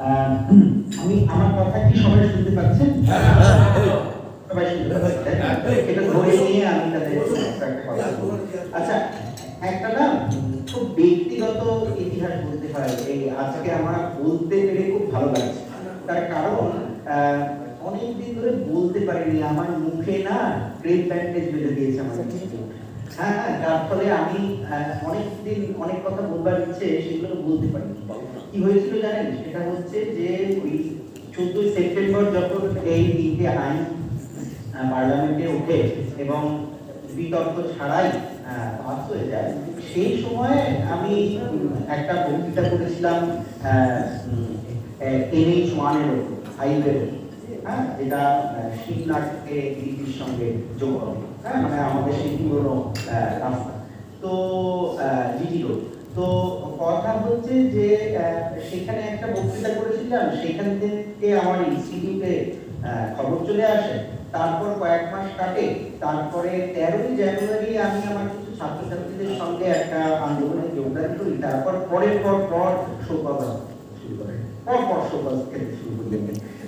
আমি আমার কথা কি সবাই শুনতে পাচ্ছেন? সবাই শুনতে পাচ্ছেন? এটা ধরে নিয়ে আমি তাদের একটা কথা বলবো। আচ্ছা, একটা না খুব ব্যক্তিগত ইতিহাস বলতে হয়, এই আজকে আমার বলতে পেরে খুব ভালো লাগছে। তার কারণ অনেকদিন ধরে বলতে পারিনি, আমার মুখে না ক্রেপ ব্যান্ডেজ বেঁধে দিয়েছে আমার। হ্যাঁ হ্যাঁ, যার ফলে আমি অনেকদিন অনেক কথা বলবার ইচ্ছে সেগুলো বলতে পারিনি। কি হয়েছিল জানেন? সেটা হচ্ছে যে ওই 14 সেপ্টেম্বর যখন এই তিনটে আইন পার্লামেন্টে ওঠে এবং বিতর্ক ছাড়াই পাস হয়ে যায়, সেই সময় আমি একটা বক্তৃতা করেছিলাম NH1 এর উপর, হাইওয়ে, হ্যাঁ, যেটা শিমলা থেকে দিল্লির সঙ্গে যোগ হবে, হ্যাঁ, মানে আমাদের সেই পুরোনো রাস্তা, তো জিটি রোড। তো কথা হচ্ছে যে সেখানে একটা বক্তৃতা করেছিলাম, সেখান থেকে আমার ইনস্টিটিউটে খবর চলে আসে। তারপর কয়েক মাস কাটে, তারপরে 13ই জানুয়ারি আমি আমার কিছু ছাত্রছাত্রীদের সঙ্গে একটা আন্দোলনে যোগদান করি। তারপর পরের পর শোকজ শুরু করে, পর শোকজ খেতে শুরু করলেন।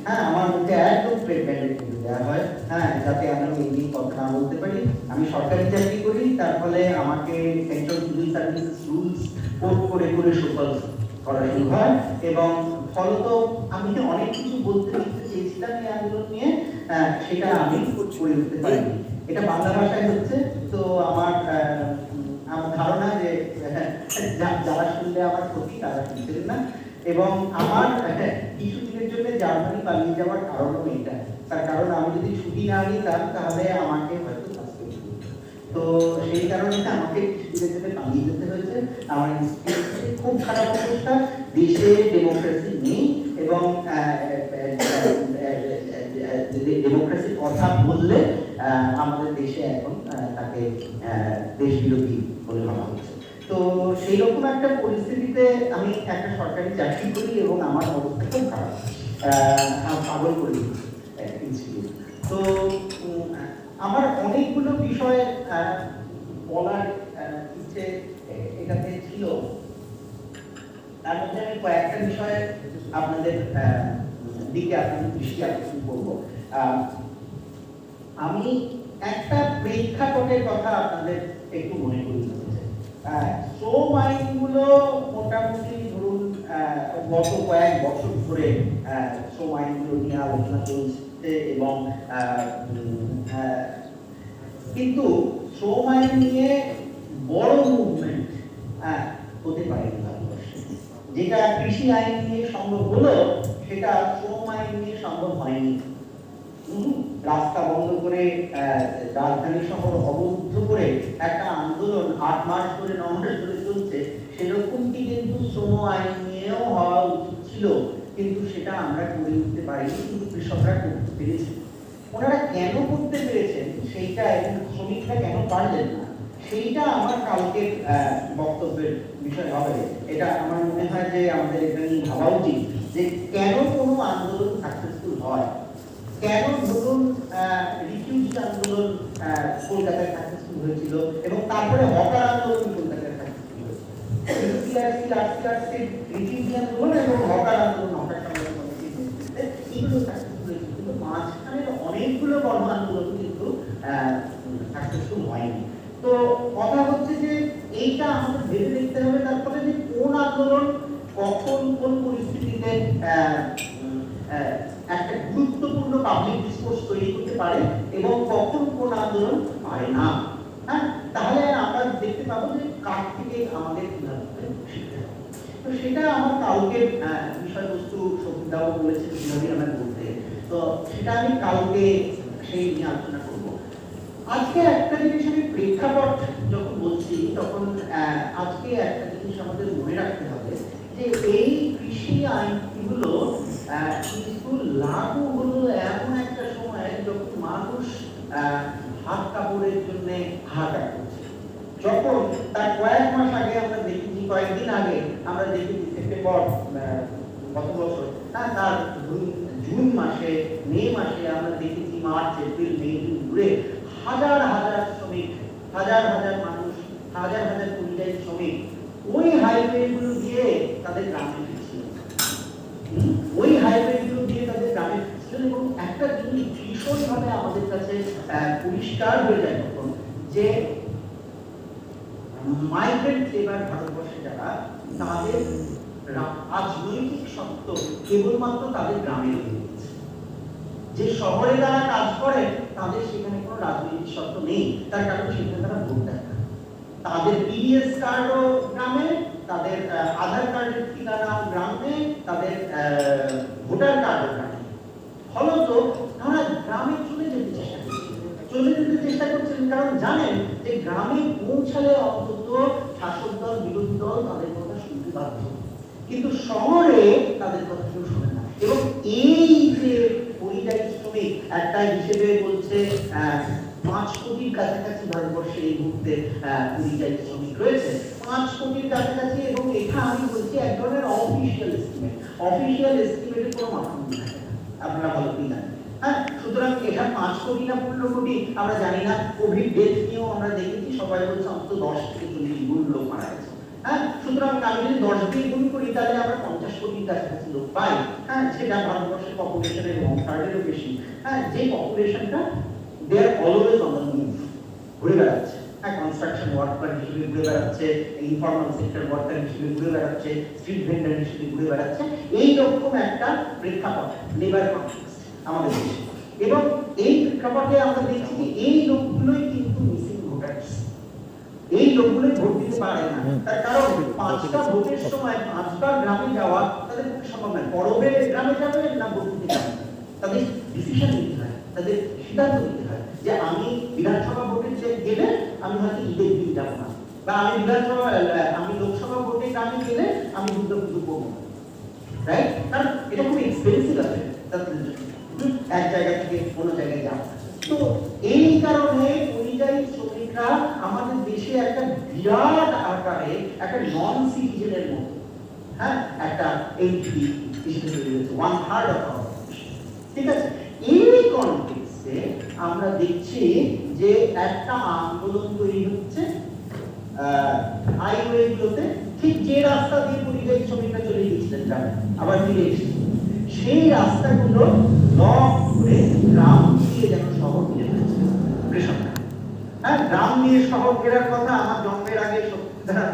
হ্যাঁ, আমার মধ্যে একদম প্রেগনেন্ট করে দেওয়া হয়, হ্যাঁ, যাতে আমি এই কথা না বলতে পারি। আমি সরকারি চাকরি করি, তার ফলে আমাকে central civil services rules code করে করে শোকজ করা শুরু হয়, এবং ফলত আমি অনেক কিছু বলতে চেয়েছিলাম এই আন্দোলন নিয়ে, সেটা আমি করে উঠতে পারিনি। এটা বাংলা ভাষায় হচ্ছে। তো আমার ধারণা যে যারা শুনলে আমার ক্ষতি তারা শুনছিলেন না, এবং আমার কিছুদিনের জন্য জার্মানি পালিয়ে যাওয়ার কারণও এটা। তার কারণ আমি যদি ছুটি না নিতাম তাহলে আমাকে হয়তো সাসপেন্ড করতো। তো সেই কারণে আমাকে কিছুদিনের জন্য পালিয়ে যেতে হয়েছে। আমার ইনস্টিটিউটে খুব খারাপ অবস্থা, দেশে ডেমোক্রেসি নেই, এবং ডেমোক্রেসির কথা বললে আমাদের দেশে এখন তাকে দেশ বিরোধী বলে ভাবা হচ্ছে। তো সেই রকম একটা পরিস্থিতিতে আমি একটা সরকারি চাকরি করি এবং আমার অবস্থা খুব খারাপ, পাগল করে ইনস্টিটিউট। তো আমার অনেকগুলো বিষয় বলার ইচ্ছে এটাতে ছিল, তার মধ্যে আমি কয়েকটা বিষয়ে আপনাদের দিকে আপনাদের দৃষ্টি আকর্ষণ করব। আমি একটা প্রেক্ষাপটের কথা আপনাদের একটু মনে করিয়ে দিতে চাই। শ্রম আইনগুলো মোটামুটি ধরুন গত কয়েক বছর ধরে শ্রম আইনগুলো নিয়ে আলোচনা চলছে, এবং কিন্তু শ্রম আইন নিয়ে বড় মুভমেন্ট হতে পারেনি ভারতবর্ষে। যেটা কৃষি আইন নিয়ে সম্ভব হলো, সেটা শ্রম আইন নিয়ে সম্ভব হয়নি। রাস্তা বন্ধ করে, রাজধানী শহর অবরুদ্ধ করে একটা আন্দোলন 8 মাস ধরে 9 মাস ধরে চলছে, সেরকমটি কিন্তু শ্রম আইন নিয়েও হওয়া উচিত ছিল, কিন্তু সেটা আমরা করে উঠতে পারিনি। কিন্তু কৃষকরা করতে পেরেছে। ওনারা কেন করতে পেরেছেন সেইটা, এবং শ্রমিকরা কেন পারলেন না, সেইটা আমার কালকের বক্তব্যের বিষয় হবে। এটা আমার মনে হয় যে আমাদের এটা নিয়ে ভাবা উচিত যে কেন কোনো আন্দোলন সাকসেসফুল হয়। কেন ধরুন রিফিউজি আন্দোলন কলকাতায় সাকসেসফুল হয়েছিল, এবং তারপরে হকার আন্দোলন কলকাতায় সাকসেসফুল হয়েছিল। রিফিউজি আন্দোলন এবং হকার আন্দোলন, হকার সংগ্রাম কমিটির নেতৃত্বে এগুলো সাকসেসফুল হয়েছিল, কিন্তু মাঝখানের অনেকগুলো গণ আন্দোলন কিন্তু সাকসেসফুল হয়নি। তো কথা হচ্ছে যে এইটা আমাদের ভেবে দেখতে হবে, তারপরে যে কোন আন্দোলন কখন কোন পরিস্থিতিতে একটা গুরুত্বপূর্ণ পাবলিক ডিসকোর্স তৈরি করতে পারে, এবং কখন কোন আন্দোলন পারে না। হ্যাঁ, তাহলে আমরা দেখতে পাবো যে কার থেকে আমাদের কিভাবে শিখতে হবে। তো সেটা আমার কালকের বিষয়বস্তু সত্যিদাও বলেছে কিভাবে আমরা বলতে, তো সেটা আমি কালকে সেই নিয়ে আলোচনা করবো। আজকে একটা জিনিস আমি প্রেক্ষাপট যখন বলছি, তখন আজকে একটা জিনিস আমাদের মনে রাখতে হবে যে এই কৃষি আইনগুলো কিন্তু লাগু হলো এমন একটা সময় যখন মানুষ হাত কাপড়ের জন্য হাহাকার করছে। যখন তার কয়েক মাস আগে আমরা দেখেছি, কয়েকদিন আগে আমরা দেখেছি সেপ্টেম্বর গত বছর, তার জুন মাসে, মে মাসে আমরা দেখেছি, মার্চ, এপ্রিল, মে, জুন ঘুরে হাজার হাজার শ্রমিক, হাজার হাজার মানুষ, হাজার হাজার পরিযায়ী শ্রমিক ওই হাইওয়ে গুলো দিয়ে তাদের গ্রামে ফিরছিল। একটা জিনিস ভীষণভাবে আমাদের কাছে পরিষ্কার হয়ে যায় তখন যে মাইগ্রেন্ট লেবার ভারতবর্ষে যারা, তাদের রাজনৈতিক সত্ত্ব কেবলমাত্র তাদের গ্রামে রয়েছে। যে শহরে তারা কাজ করেন তাদের সেখানে কোনো রাজনৈতিক সত্ত্ব নেই, তার কারণ সেখানে তারা ভোট দেয় না। তাদের পিডিএস কার্ডও গ্রামে, তাদের আধার কার্ডের ঠিকানা গ্রামে, তাদের ভোটার কার্ডও গ্রামে। ফলত তারা গ্রামে চলে যেতে চেষ্টা করছেন, কারণ জানেন যে গ্রামে পৌঁছালে অন্তত শাসক দল বিরোধী দল তাদের কথা শুনতে বাধ্য, কিন্তু শহরে তাদের কথা কেউ শোনে না। এবং এই যে পরিযায়ী শ্রমিক একটা হিসেবে বলছে 5 কোটির কাছাকাছি ভারতবর্ষে এই মুহূর্তে পরিযায়ী শ্রমিক রয়েছে, 5 কোটির কাছাকাছি। এবং এটা আমি বলছি এক ধরনের অফিসিয়াল এস্টিমেটের কোনো মাধ্যম নেই, আপনারা ভালো কি জানেন। হ্যাঁ, সুতরাং এটা 5 কোটি না 15 কোটি আমরা জানি না। কোভিড ডেথ নিয়েও আমরা দেখেছি, সবাই বলছে অন্তত 10 থেকে 40 গুণ লোক মারা গেছে। হ্যাঁ, সুতরাং আমি যদি 10 দিয়ে গুণ করি তাহলে আমরা 50 কোটির কাছাকাছি লোক পাই। হ্যাঁ, সেটা ভারতবর্ষের পপুলেশনের 1/3-এরও বেশি। হ্যাঁ, যে পপুলেশনটা দে are always on the move, ঘুরে বেড়াচ্ছে। হ্যাঁ, কনস্ট্রাকশন ওয়ার্কার হিসেবে ঘুরে বেড়াচ্ছে, ইনফর্মাল সেক্টর ওয়ার্কার হিসেবে ঘুরে বেড়াচ্ছে, স্ট্রিট ভেন্ডার হিসেবে ঘুরে বেড়াচ্ছে। এইরকম একটা প্রেক্ষাপট লেবার কনফ্লিক্ট আমাদের দেশে। এবং এই প্রেক্ষাপটে আমরা দেখছি যে এই লোকগুলোই কিন্তু মিসিং ভোটার্স। এই লোকগুলোই ভোট দিতে পারে না, তার কারণ 5টা ভোটের সময় 5বার গ্রামে যাওয়া তাদের পক্ষে সম্ভব নয়। পরবে গ্রামে যাবে না ভোট দিতে যাবে, তাদের ডিসিশন নিতে হয়, তাদের সিদ্ধান্ত নিতে হয় যে আমি বিধানসভা ভোটে গেলে আমি হয়তো ঈদের দিন যাবো না, বা আমি লোকসভা ভোটে গ্রামে গেলে আমি দুর্গাপুজো করবো না, রাইট? কারণ এটা খুব এক্সপেন্সিভ আছে তাদের জন্য এক জায়গা থেকে অন্য জায়গায় যাওয়া। তো এই কারণে পরিযায়ী শ্রমিকরা আমাদের দেশে একটা বিরাট আকারে একটা নন সিটিজেনের মতো, হ্যাঁ, একটা এন্ট্রি হিসেবে রয়েছে, 1/3 অফ আওয়ার পপুলেশন। ঠিক আছে, এই কনটেক্সটে আমরা দেখছি যে একটা আন্দোলন তৈরি হচ্ছে হাইওয়েগুলোতে, ঠিক যে রাস্তা দিয়ে পরিযায়ী শ্রমিকরা চলে গিয়েছিলেন গ্রামে, আবার ফিরে এসেছে, সেই রাস্তাগুলো ব্লক করে গ্রাম দিয়ে যেন শহর ঘিরে ফেলেছে কৃষকরা। হ্যাঁ, গ্রাম দিয়ে শহর ঘেরার কথা আমার জন্মের আগে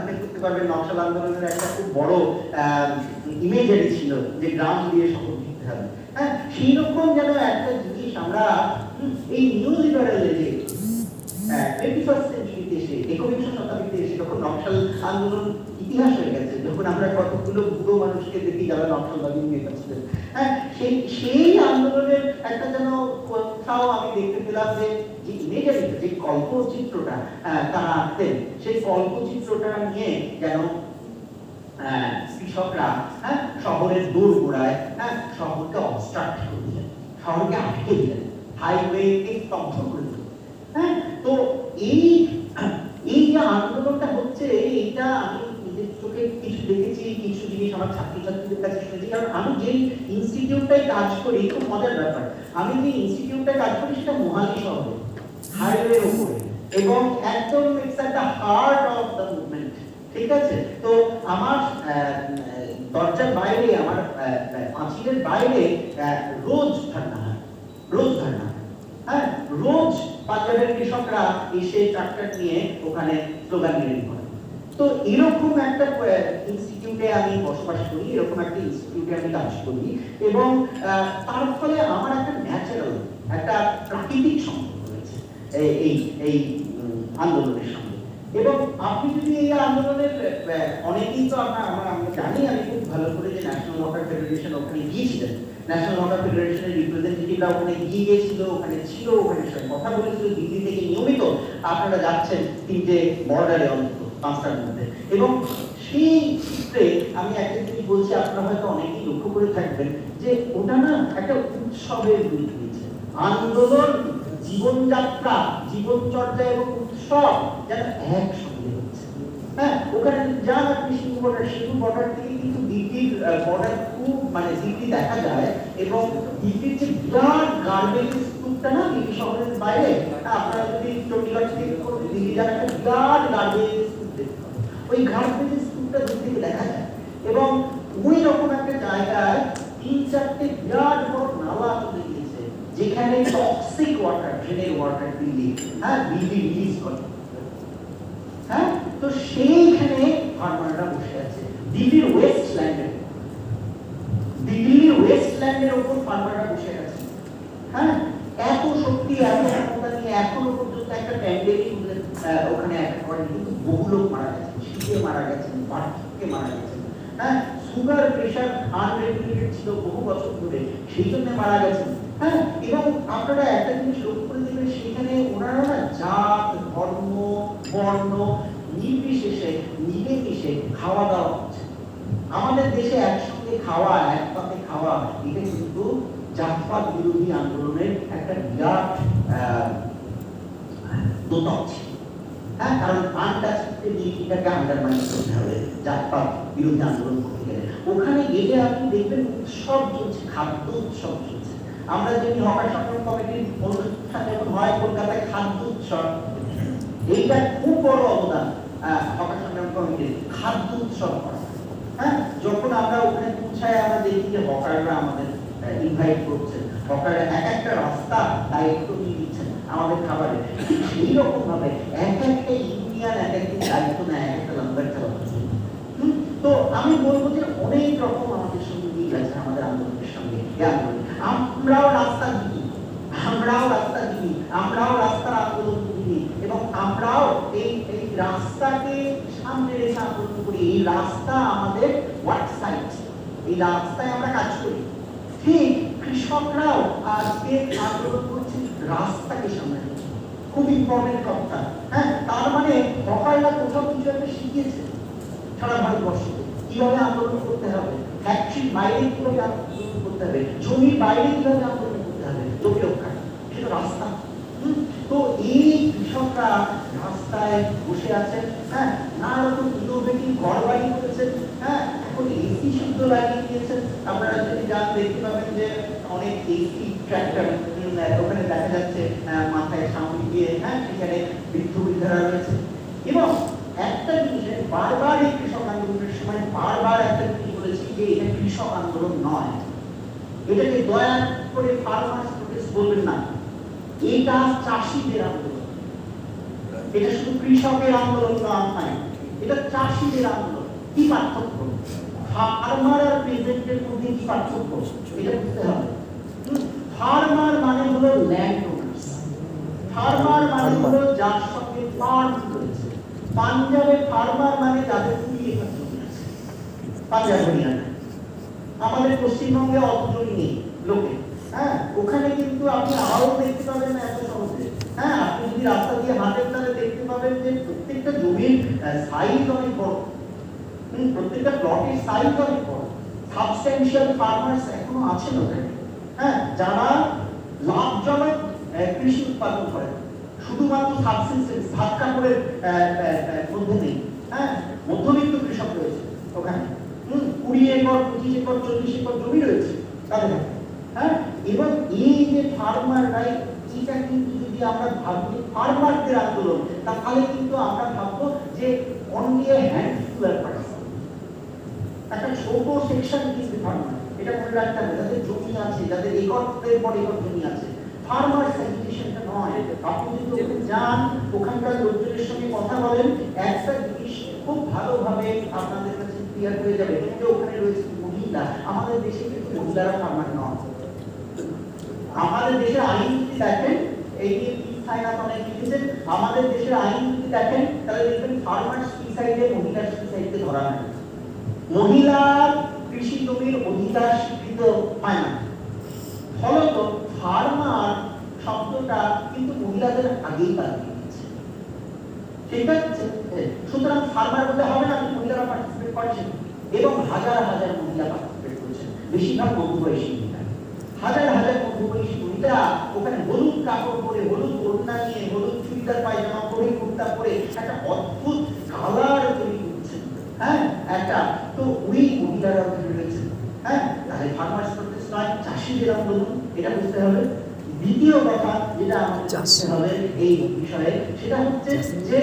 মনে করতে পারবেন নকশাল আন্দোলনের একটা খুব বড় ইমেজারি ছিল যে গ্রাম দিয়ে শহর ঘিরতে হবে। হ্যাঁ, সেই রকম যেন একটা জিনিস আমরা এই নিউ লিবারাল এজে 21st সেঞ্চুরিতে এসে 21শ শতাব্দীতে এসে যখন নকশাল আন্দোলন ইতিহাস হয়ে গেছে, যখন আমরা কতগুলো বুড়ো মানুষকে দেখি যারা নকশালবাদী নেতা ছিলেন, হ্যাঁ, সেই আন্দোলনের একটা যেন কোথাও আমি দেখতে পেলাম যে ইমেজারি, যে কল্পচিত্রটা তারা আঁকতেন, সেই কল্পচিত্রটা নিয়ে যেন কৃষকরা শহরের দোরগোড়ায় শহরকে অবস্ট্রাক্ট করে দিলেন, শহরকে আটকে দিলেন, হাইওয়েকে স্তব্ধ করে দিলেন। হ্যাঁ, তো এই যে আন্দোলনটা হচ্ছে, এইটা আমি নিজের চোখে কিছু দেখেছি, কিছু জিনিস আমার ছাত্রছাত্রীদের কাছে শুনেছি। কারণ আমি যে ইনস্টিটিউটটায় কাজ করি, খুব মজার ব্যাপার, আমি যে ইনস্টিটিউটটায় কাজ করি সেটা মোহালি শহরে, হাইওয়ের উপরে, এবং একদম it's at the heart of the movement. ঠিক আছে, তো আমার দরজার বাইরে, আমার পাঁচিলের বাইরে রোজ ধর্ণা হয়, হ্যাঁ, রোজ পাঞ্জাবের কৃষকরা এসে ট্রাক্টর নিয়ে ওখানে স্লোগান রেডি করে। তো এরকম একটা ইনস্টিটিউটে আমি বসবাস করি, এরকম একটা ইনস্টিটিউটে আমি কাজ করি, এবং তার ফলে আমার একটা ন্যাচারাল, একটা প্রাকৃতিক সম্পর্ক রয়েছে এই আন্দোলনের সঙ্গে। এবং আপনি যদি এই আন্দোলনের অনেকেই তো আমরা জানি, আমি খুব ভালো করে যে ন্যাশনাল ওয়াটার ফেডারেশন ওখানে গিয়েছিলেন, ন্যাশনাল ওয়াটার ফেডারেশনের রিপ্রেজেন্টেটিভরা ওখানে গিয়ে ছিল, ওখানে সাথে কথা বলেছিল, দিল্লি থেকে নিয়মিত আপনারা যাচ্ছেন 3টে বর্ডারে, অন্তত 5টার মধ্যে। এবং সেই ক্ষেত্রে আমি একটা জিনিস বলছি, আপনারা হয়তো অনেকেই লক্ষ্য করে থাকবেন যে ওটা না একটা উৎসবের রূপ নিয়েছে। আন্দোলন, জীবনযাত্রা, জীবনচর্যা এবং উৎসব যেন একসঙ্গে হচ্ছে। হ্যাঁ, ওখানে যান আপনি সিন্ধু বর্ডার থেকে কিন্তু দিল্লির বর্ডার খুব দিল্লি দেখা যায়, এবং দিল্লির যে বিরাট গার্বেজ স্তূপটা না দিল্লি শহরের বাইরে, আপনারা যদি চণ্ডীগড় থেকে দিল্লি যান, একটা বিরাট গার্বেজ স্তূপ দেখতে পাবেন, ওই গার্বেজ স্তূপটা দূর থেকে দেখা যায়। এবং ওই রকম একটা জায়গায় 3-4টে বিরাট বড় নালা চলে গিয়েছে, সেখানে টক্সিক ওয়াটার, ড্রেনের ওয়াটার দিল্লি, হ্যাঁ, দিল্লি রিলিজ করে, হ্যাঁ। তো সেইখানে ফার্মাররা বসে আছে দিল্লির ওয়েস্টল্যান্ডের, দিল্লির ওয়েস্টল্যান্ডের উপর ফার্মাররা বসে আছে, হ্যাঁ। এত শক্তি, এত ক্ষমতা নিয়ে এখনো পর্যন্ত একটা প্যান্ডেমিক ওখানে একটা করে, কিন্তু বহু লোক মারা গেছে, শীতে মারা গেছেন, বার্ধক্যে মারা গেছেন, হ্যাঁ। সুগার প্রেশার আনরেগুলেটেড ছিল বহু বছর ধরে, সেই জন্য মারা গেছেন, হ্যাঁ। এবং আপনারা একটা জিনিস লক্ষ্য করে দেখবেন, সেখানে ওনারা না জাত, ধর্ম, বর্ণ নির্বিশেষে মিলেমিশে খাওয়া দাওয়া হচ্ছে। আমাদের দেশে একসঙ্গে খাওয়া, এক পাতে খাওয়া, এটা কিন্তু জাতপাত বিরোধী আন্দোলনের একটা বিরাট দোতক ছিল, হ্যাঁ। কারণ আনটাচেবিলিটিটাকে আন্ডারমাইন করতে হবে জাতপাত বিরোধী আন্দোলন করতে গেলে। ওখানে গেলে আপনি দেখবেন উৎসব চলছে, খাদ্য উৎসব চলছে। আমরা যদি হকার সংগ্রাম কমিটির অনুষ্ঠান যখন হয় কলকাতায় খাদ্য উৎসব, এইটা খুব বড় অবদান হকার সংগ্রাম কমিটির, খাদ্য উৎসব করা, হ্যাঁ। যখন আমরা ওখানে পৌঁছাই আমরা দেখি যে হকাররা আমাদের ইনভাইট করছেন, হকাররা এক একটা রাস্তা দায়িত্ব নিয়ে দিচ্ছেন আমাদের খাবারে। সেই রকম ভাবে এক একটা ইউনিয়ন এক একটা দায়িত্ব নেয় এক একটা লম্বার চালানোর জন্য। তো আমি বলবো যে অনেক রকম আমাদের সঙ্গে মিল আছে আমাদের আন্দোলনের সঙ্গে। আমরাও রাস্তা দিই, আমরাও রাস্তা দিই, আমরাও রাস্তার আন্দোলন দিই, এবং আমরাও এই রাস্তাকে সামনে রেখে আন্দোলন করি। এই রাস্তা আমাদের ওয়ার্ক সাইট, এই রাস্তায় আমরা কাজ করি। ঠিক কৃষকরাও আজকে আন্দোলন করছে রাস্তাকে সামনে রেখে, খুব ইম্পর্টেন্ট কথা, হ্যাঁ। তার মানে হকাররা কোথাও কিছু একটা শিখিয়েছে সারা ভারতবর্ষে কিভাবে আন্দোলন করতে হবে, ফ্যাক্টরির বাইরে কিভাবে আন্দোলন করতে হবে, জমির বাইরে কিভাবে আন্দোলন করতে হবে, জমি রক্ষা, সেটা রাস্তা। তো এই কৃষকরা রাস্তায় বসে আছেন, হ্যাঁ। নানা রকম ইনোভেটিভ ঘর বাড়ি করেছেন, হ্যাঁ। এখন এসি শুদ্ধ লাগিয়ে দিয়েছেন। আপনারা যদি যান দেখতে পাবেন যে অনেক এসি ট্র্যাক্টর ওখানে দেখা যাচ্ছে, মাথায় সামনে দিয়ে, হ্যাঁ, সেখানে বৃদ্ধ বৃদ্ধারা রয়েছে। এবং একটা জিনিস বারবার এই কৃষক আন্দোলনের সময় বারবার একটা জিনিস বলেছি যে এটা কৃষক আন্দোলন নয়, এটাকে দয়া করে ফার্মার্স প্রোটেস্ট বলবেন না, এটা চাষীদের আন্দোলন। এটা শুধু কৃষকের আন্দোলন নয়, এটা চাষীদের আন্দোলন। কি পার্থক্য? ফার্মার আর পেজেন্টের মধ্যে কি পার্থক্য এটা বুঝতে হবে। ফার্মার মানে হলো ল্যান্ড ওনার্স, ফার্মার মানে হলো যার সঙ্গে ফার্ম রয়েছে। পাঞ্জাবে ফার্মার মানে যাদের 20 একর জমি আছে, পাঞ্জাব হরিয়ানা। আমাদের পশ্চিমবঙ্গে অত জমি নেই লোকে, হ্যাঁ। ওখানে কিন্তু আপনি আরো দেখতে পাবেন না এত সহজে, হ্যাঁ। আপনি যদি রাস্তা দিয়ে হাঁটেন তাহলে দেখতে পাবেন যে প্রত্যেকটা জমির সাইজ অনেক বড়, প্রত্যেকটা প্লটের সাইজ অনেক বড়। সাবস্টেনশিয়াল ফার্মার্স এখনো আছেন ওখানে, হ্যাঁ, যারা লাভজনক কৃষি উৎপাদন করেন, শুধুমাত্র সাবসিস্টেন্স ভাত কাপড়ের মধ্যে নেই, হ্যাঁ। মধ্যবিত্ত কৃষক রয়েছে ওখানে, 20 একর 25 একর 40 একর জমি রয়েছে তাদের, হ্যাঁ। এবং এই যে ফার্মার রাইট, এটা কিন্তু যদি আমরা ভাবি ফার্মারদের আন্দোলন, তাহলে কিন্তু আমরা ভাববো যে only a handful of person, একটা ছোট সেকশন কিন্তু ফার্মার। এটা মনে রাখতে হবে, যাদের জমি আছে, যাদের একরের পর একর জমি আছে, ফার্মার সেগ্রিগেশনটা নয়। আপনি যদি ওখানে যান, ওখানকার লোকজনের সঙ্গে কথা বলেন, একটা জিনিস খুব ভালোভাবে আপনাদের কাছে ক্লিয়ার হয়ে যাবে যে ওখানে রয়েছে মহিলা। আমাদের দেশে কিন্তু মহিলারা ফার্মার নয়। আমাদের দেশের আইন যদি দেখেন, এই নিয়ে সাইনাত অনেক লিখেছেন, আমাদের দেশের আইন যদি দেখেন তাহলে দেখবেন ফার্মার সুইসাইডে মহিলার সুইসাইডকে ধরা হয়, মহিলা কৃষি জমির অধিকার স্বীকৃত হয় না। ফলত ফার্মার শব্দটা কিন্তু মহিলাদের আগেই বাদ দিয়ে দিচ্ছে, ঠিক আছে। সুতরাং ফার্মার বলতে হবে না, মহিলারা পার্টিসিপেট করছেন, এবং হাজার হাজার মহিলা পার্টিসিপেট করছেন, বেশিরভাগ মধ্যবয়সী মহিলা। হাজার হাজার মধ্যবয়সী মহিলা ওখানে হলুদ কাপড় পরে, হলুদ ওড়না নিয়ে, হলুদ চুড়িদার পায়জামা পরে, কুর্তা পরে একটা অদ্ভুত কালার তৈরি করছেন, হ্যাঁ, একটা। তো ওই মহিলারা ওখানে রয়েছেন, হ্যাঁ। তাহলে ফার্মার্স প্রোটেস্ট নয়, চাষীদের আন্দোলন, এটা বুঝতে হবে। দ্বিতীয় কথা যেটা আমাদের বুঝতে হবে এই বিষয়ে, সেটা হচ্ছে যে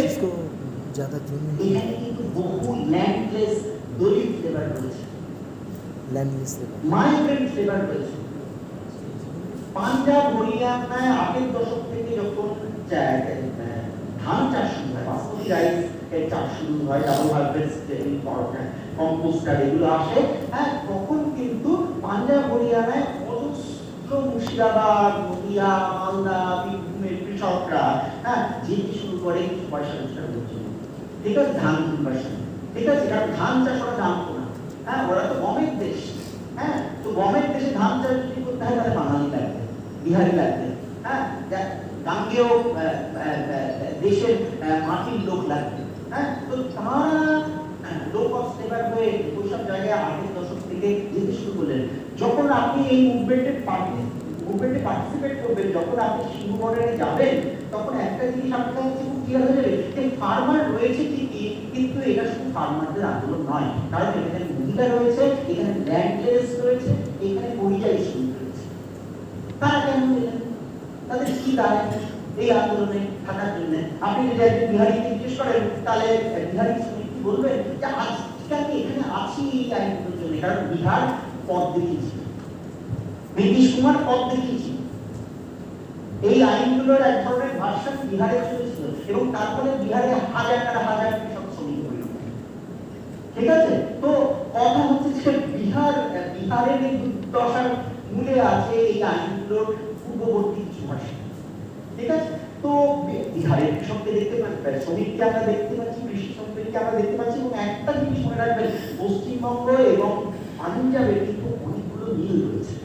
এখানে কিন্তু বহু ল্যান্ডলেস দলিত লেবার রয়েছে, মাইগ্রেন্ট লেবার রয়েছে। পাঞ্জাব হরিয়ানায় 8 দশক থেকে যখন ধান চাষ শুরু হয়, বাসমতি রাইস এর চাষ শুরু হয়, ডাবল হারভেস্ট কম্পোস্টার এগুলো আসে, হ্যাঁ, তখন কিন্তু পাঞ্জাব হরিয়ানায় অজস্র মুর্শিদাবাদ, নদিয়া, মালদা, বীরভূমের কৃষকরা, হ্যাঁ, যেতে শুরু করে কিছু পয়সা রোজগার করছে, ঠিক আছে, ধান কিনবার সময়, ঠিক আছে, কারণ ধান চাষ ওরা জানতো না, হ্যাঁ, ওরা তো গমের দেশ, হ্যাঁ, তো গমের দেশে ধান চাষ যদি করতে হয় তাহলে বাঙালি লাগবে, বিহারি লাগবে, হ্যাঁ, গাঙ্গেয় দেশের মাটির লোক লাগবে, হ্যাঁ, তো তারা লো কস্ট লেবার হয়ে ওইসব জায়গায় 8 দশক থেকে যেতে শুরু করলেন। যখন আপনি এই মুভমেন্টে পার্টিসিপেট করবেন, যখন আপনি সিংহগড়ে যাবেন, তখন একটা জিনিস আপনার কাছে খুব ক্লিয়ার হয়ে যাবে যে ফার্মার রয়েছে ঠিকই, কিন্তু এটা শুধু ফার্মারদের আন্দোলন নয়, কারণ এখানে মহিলা রয়েছে, এখানে ল্যান্ডলেস রয়েছে, এখানে পরিযায়ী শ্রমিক রয়েছে। তারা কেমন দিলেন, তাদের কি দায় এই আন্দোলনে থাকার জন্য? আপনি যদি একজন বিহারিকে জিজ্ঞেস করেন, তাহলে বিহারি শ্রমিক কি বলবেন যে আজকে আমি এখানে আছি এই আইনগুলোর জন্য, কারণ বিহার পথ দেখিয়েছি, নীতিশ কুমার পথ দেখিয়েছি, এই আইনগুলোর এক ধরনের ভার্সন বিহারে চলেছিল, এবং তারপরে বিহারে হাজার কৃষক শ্রমিক হইল, ঠিক আছে। তো কথা হচ্ছে যে বিহারের এই দুর্দশার মূলে আছে এই আইনগুলোর পূর্ববর্তী কিছু ভাষা, ঠিক আছে। তো বিহারের কৃষককে দেখতে পাচ্ছি, শ্রমিককে আমরা দেখতে পাচ্ছি, কৃষি শ্রমিককে আমরা দেখতে পাচ্ছি, এবং একটা জিনিস মনে রাখবেন, পশ্চিমবঙ্গ এবং পাঞ্জাবের কিন্তু অনেকগুলো মিল রয়েছে।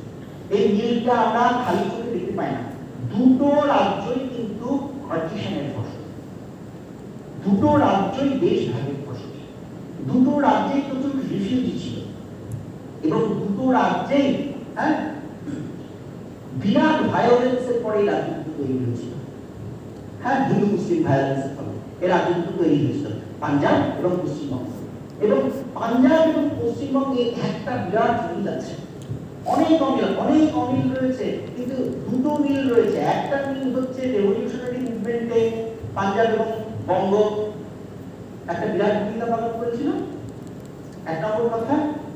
এই মিলটা আমরা খালি চোখে দেখতে পাই না। দুটো রাজ্যই কিন্তু পার্টিশনের ফসল, দুটো রাজ্যই দেশ ভাগের ফসল, দুটো রাজ্যেই প্রচুর রিফিউজি ছিল, এবং দুটো রাজ্যেই, হ্যাঁ, বিরাট ভায়োলেন্সের পরে এই রাজনীতি তৈরি হয়েছিল, হ্যাঁ, হিন্দু মুসলিম ভায়োলেন্সের ফলে এই রাজনীতি তৈরি হয়েছিল পাঞ্জাব এবং পশ্চিমবঙ্গ। এবং পাঞ্জাব এবং পশ্চিমবঙ্গে একটা বিরাট মিল আছে, অনেক অমিল রয়েছে, কিন্তু দুটো মিল রয়েছে। একটা মিল হচ্ছে রেভলিউশনারি মুভমেন্টে পাঞ্জাব এবং বঙ্গ একটা বিরাট ভূমিকা পালন করেছিল, এক নম্বর কথা।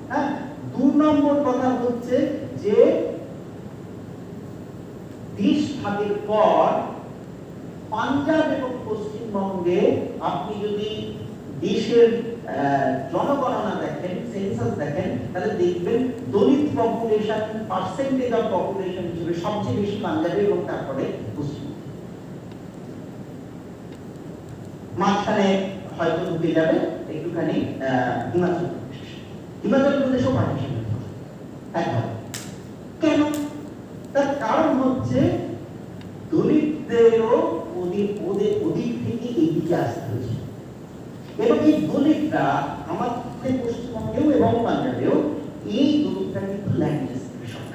হ্যাঁ, 2 নম্বর কথা হচ্ছে যে দেশ ভাগের পর পাঞ্জাব এবং পশ্চিমবঙ্গে আপনি যদি দেশের জনগণনা দেখেন, সেন্সাস দেখেন, তাহলে দেখবেন দলিত পপুলেশন পার্সেন্টেজ অফ পপুলেশন হিসেবে সবচেয়ে বেশি পাঞ্জাবে এবং তারপরে পশ্চিমবঙ্গে। মাঝখানে হয়তো ঢুকে যাবে একটুখানি হিমাচল প্রদেশও পার্টিশন একবার। কেন? তার কারণ হচ্ছে দলিতদেরও ওদিক থেকে এদিকে আসতে হয়েছে, এবং এই দলিতরা আমাদের পশ্চিমবঙ্গেও এবং পাঞ্জাবেও এই দলিতরা কিন্তু ল্যান্ডলেস কৃষক,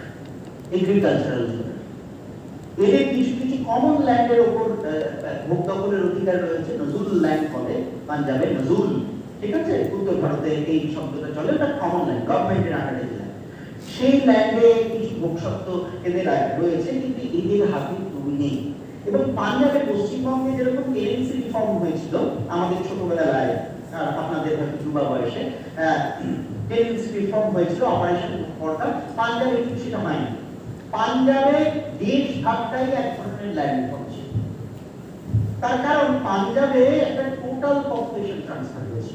এগ্রিকালচারাল, এদের কিছু কিছু কমন ল্যান্ডের উপর ভোগ দখলের অধিকার রয়েছে, নজুল ল্যান্ড বলে পাঞ্জাবে, নজুল, ঠিক আছে, উত্তর ভারতে এই শব্দটা চলে, ওটা কমন ল্যান্ড, গভর্নমেন্টের আন্ডারে ল্যান্ড, সেই ল্যান্ডে কিছু ভোগসত্ত্ব এদের রয়েছে, কিন্তু এদের হাতে জমি নেই। এবং পাঞ্জাবে পশ্চিমবঙ্গে যেরকম এনএনসি রিফর্ম হয়েছিল আমাদের ছোটবেলায়, আপনাদের হয়তো যুবা বয়সে এনএনসি রিফর্ম হয়েছিল, অপারেশন ফরটা, পাঞ্জাবে কিন্তু সেটা হয়নি। পাঞ্জাবে দেশ ভাগটাই এক ধরনের ল্যান্ড রিফর্ম ছিল। তার কারণ পাঞ্জাবে একটা টোটাল পপুলেশন ট্রান্সফার হয়েছে,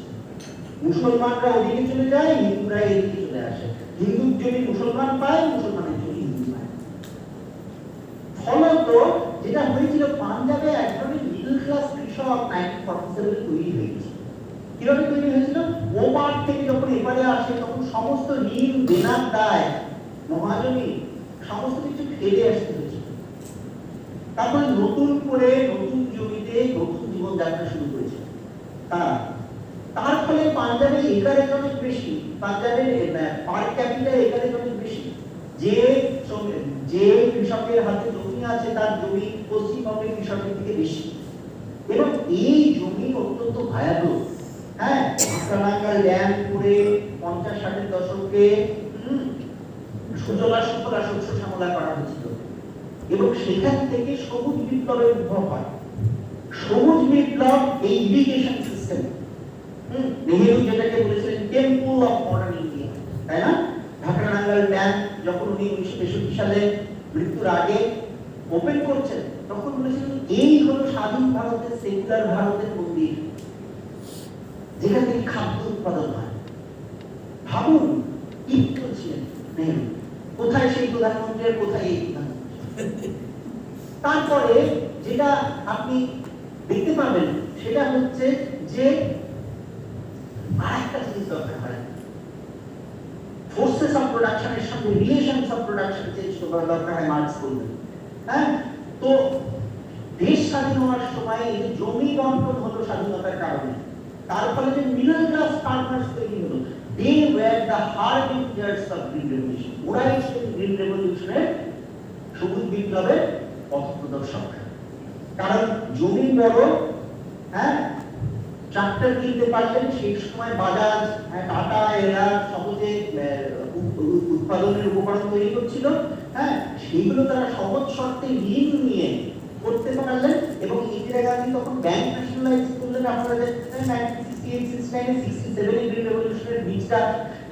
মুসলমানরা ওদিকে চলে যায়, হিন্দুরা এদিকে চলে আসে, হিন্দুর জমি মুসলমান পায়, মুসলমানের জমি হিন্দু পায়। ফলত যেটা হয়েছিল, পাঞ্জাবে এক ধরনের মিডল ক্লাস কৃষক 1947 তৈরি হয়েছে। কিভাবে তৈরি হয়েছিল? ওপার থেকে যখন এপারে আসে তখন সমস্ত ঋণ দেনার দায়, মহাজনী, সমস্ত কিছু ফেলে আসতে হয়েছে। তারপরে নতুন করে নতুন জমিতে নতুন জীবনযাত্রা শুরু করেছে তারা। তার ফলে পাঞ্জাবে একারেজ অনেক বেশি, পাঞ্জাবের পার ক্যাপিটাল একারেজ অনেক বেশি। যে কৃষকের হাতে জমি আছে তার জমি পশ্চিমবঙ্গের কৃষকের থেকে বেশি, এবং এই জমি অত্যন্ত ভয়াবহ। হ্যাঁ, ভাকরানাঙ্গাল ড্যাম করে 50-60 দশকে সুজলা সুফলা শস্য শ্যামলা করা হয়েছিল, এবং সেখান থেকে সবুজ বিপ্লবের উদ্ভব হয়। সবুজ বিপ্লব এই ইরিগেশন সিস্টেম, নেহেরু যেটাকে বলেছিলেন টেম্পল অফ মডার্ন ইন্ডিয়া, তাই না? ভাকরানাঙ্গাল ড্যাম যখন উনি 1963 সালে মৃত্যুর আগে ওপেন করছেন, তখন বলেছিলেন এই হলো স্বাধীন ভারতের, সেকুলার ভারতের মন্দির, যেখান থেকে খাদ্য উৎপাদন হয়। ভাবুন কি করছিলেন নেহরু, কোথায় সেই প্রধানমন্ত্রী আর কোথায় এই প্রধানমন্ত্রী। তারপরে যেটা আপনি দেখতে পাবেন সেটা হচ্ছে যে আরেকটা জিনিস দরকার হয়, ফোর্সেস অফ প্রোডাকশনের সঙ্গে রিলেশনস অফ প্রোডাকশন চেঞ্জ করা দরকার হয়, মার্কস বলবেন। হ্যাঁ, তো দেশ স্বাধীন হওয়ার সময় এই যে জমি বন্টন হলো স্বাধীনতার কারণে, তার ফলে যে মিডল ক্লাস ফার্মার্স তৈরি হলো, they were the harbingers of green revolution. ওরাই ছিলেন গ্রিন রেভলিউশনের, সবুজ বিপ্লবের পথপ্রদর্শক। কারণ জমি বড়, হ্যাঁ, ট্রাক্টর কিনতে পারলেন, সেই সময় বাজাজ, টাটা এরা সহজে উৎপাদনের উপকরণ তৈরি করছিল, হ্যাঁ, সেইগুলো তারা সহজ শর্তে ঋণ নিয়ে করতে পারলেন। এবং ইন্দিরা গান্ধী তখন ব্যাংক ন্যাশনালাইজ করলেন। আপনারা জানেন 1968-69-67 গ্রিন রেভলিউশনের বীজটা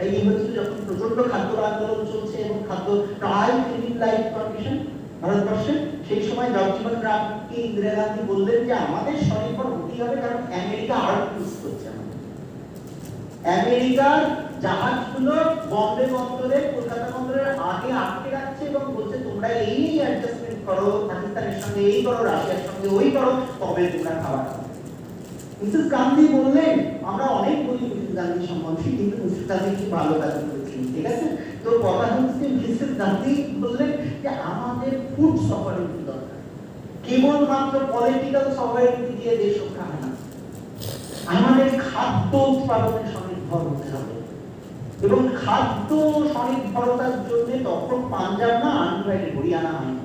এই হয়েছিল যখন প্রচন্ড খাদ্য আন্দোলন চলছে এবং খাদ্য প্রায় ক্লিন লাইফ কন্ডিশন ভারতবর্ষে। সেই সময় জগজীবন রামকে ইন্দিরা গান্ধী বললেন যে আমাদের স্বনির্ভর হতেই হবে, কারণ আমেরিকা আর্ট ইউজ করছে। আমেরিকার জাহাজগুলো বম্বে বন্দরে, কলকাতা বন্দরের আগে আটকে রাখছে এবং বলছে তোমরা এই অ্যাডজাস্টমেন্ট করো, পাকিস্তানের সঙ্গে এই করো, রাশিয়ার সঙ্গে ওই করো, তবে তোমরা খাবার খাবে। মিসেস গান্ধী বললেন, আমরা অনেক বলি মিসেস গান্ধী সম্বন্ধে, কিন্তু মিসেস গান্ধী কি ভালো কাজ করেছেন, ঠিক আছে? তো কথা হচ্ছে মিসেস গান্ধী বললেন যে আমাদের ফুড সভারেন্টি দরকার, কেবলমাত্র পলিটিক্যাল সভারেন্টি দিয়ে দেশ রক্ষা হয় না, আমাদের খাদ্য উৎপাদনের স্বনির্ভর হতে হবে। এবং খাদ্য স্বনির্ভরতার জন্য তখন পাঞ্জাব না আনডিভাইডেড হরিয়ানা হয়,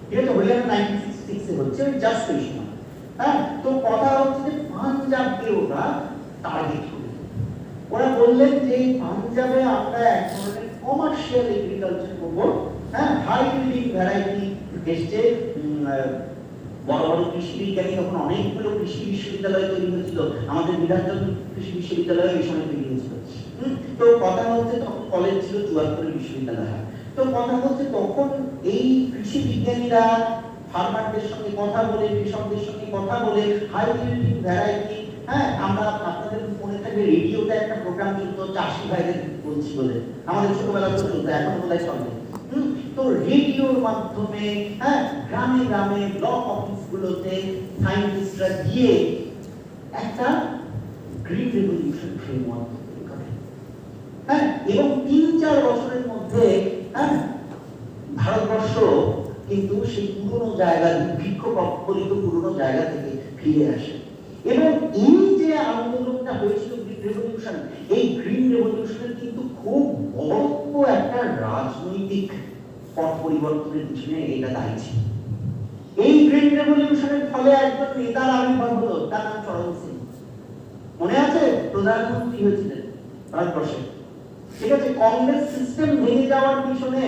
ঠিক আছে? হরিয়ানা 1966 এ হচ্ছে, জাস্ট এই সময়। হ্যাঁ, তো কথা হচ্ছে যে পাঞ্জাবকে ওরা টার্গেট করে, ওরা বললেন যে পাঞ্জাবে আমরা এক ধরনের কমার্শিয়াল এগ্রিকালচার করবো। হ্যাঁ, হাই ইল্ডিং ভ্যারাইটি এসছে, বড় বড় কৃষি বিজ্ঞানী, তখন অনেকগুলো কৃষি বিশ্ববিদ্যালয় তৈরি হয়েছিল, আমাদের বিধানচন্দ্র কৃষি বিশ্ববিদ্যালয় এই সময় তৈরি হয়েছিল। তো কথা হচ্ছে তখন কলেজ ছিল 74 বিশ্ববিদ্যালয়। তো কথা হচ্ছে তখন এই কৃষি বিজ্ঞানীরা ফার্মারদের সঙ্গে কথা বলে, কৃষকদের সঙ্গে কথা বলে হাই ইল্ডিং ভ্যারাইটি, হ্যাঁ, আমরা আপনাদের মনে থাকবে রেডিওতে একটা প্রোগ্রাম চলতো চাষি ভাইদের বলছি বলে, আমাদের ছোটবেলাতে চলতো, এখন বোধহয় চলে। তো রেডিওর মাধ্যমে, হ্যাঁ, গ্রামে গ্রামে ব্লক অফিসগুলোতে সায়েন্টিস্টরা গিয়ে একটা গ্রিন রেভলিউশন ফ্রেমওয়ার্ক তৈরি করে। হ্যাঁ, এবং 3-4 বছরের মধ্যে, হ্যাঁ, ভারতবর্ষ কিন্তু সেই পুরনো জায়গা, দুর্ভিক্ষ কবলিত পুরনো জায়গা থেকে ফিরে আসে। এবং এই যে আন্দোলনটা হয়েছিল গ্রিন রেভলিউশন, এই গ্রিন রেভলিউশনের কিন্তু খুব বড় একটা রাজনৈতিক পথ পরিবর্তনের পিছনে এটা দায়ী ছিল। এই গ্রিন রেভলিউশনের ফলে একজন নেতার আবির্ভাব হলো, তার নাম চরণ সিং। মনে আছে? প্রধানমন্ত্রী হয়েছিলেন ভারতবর্ষে, ঠিক আছে? কংগ্রেস সিস্টেম ভেঙে যাওয়ার পিছনে,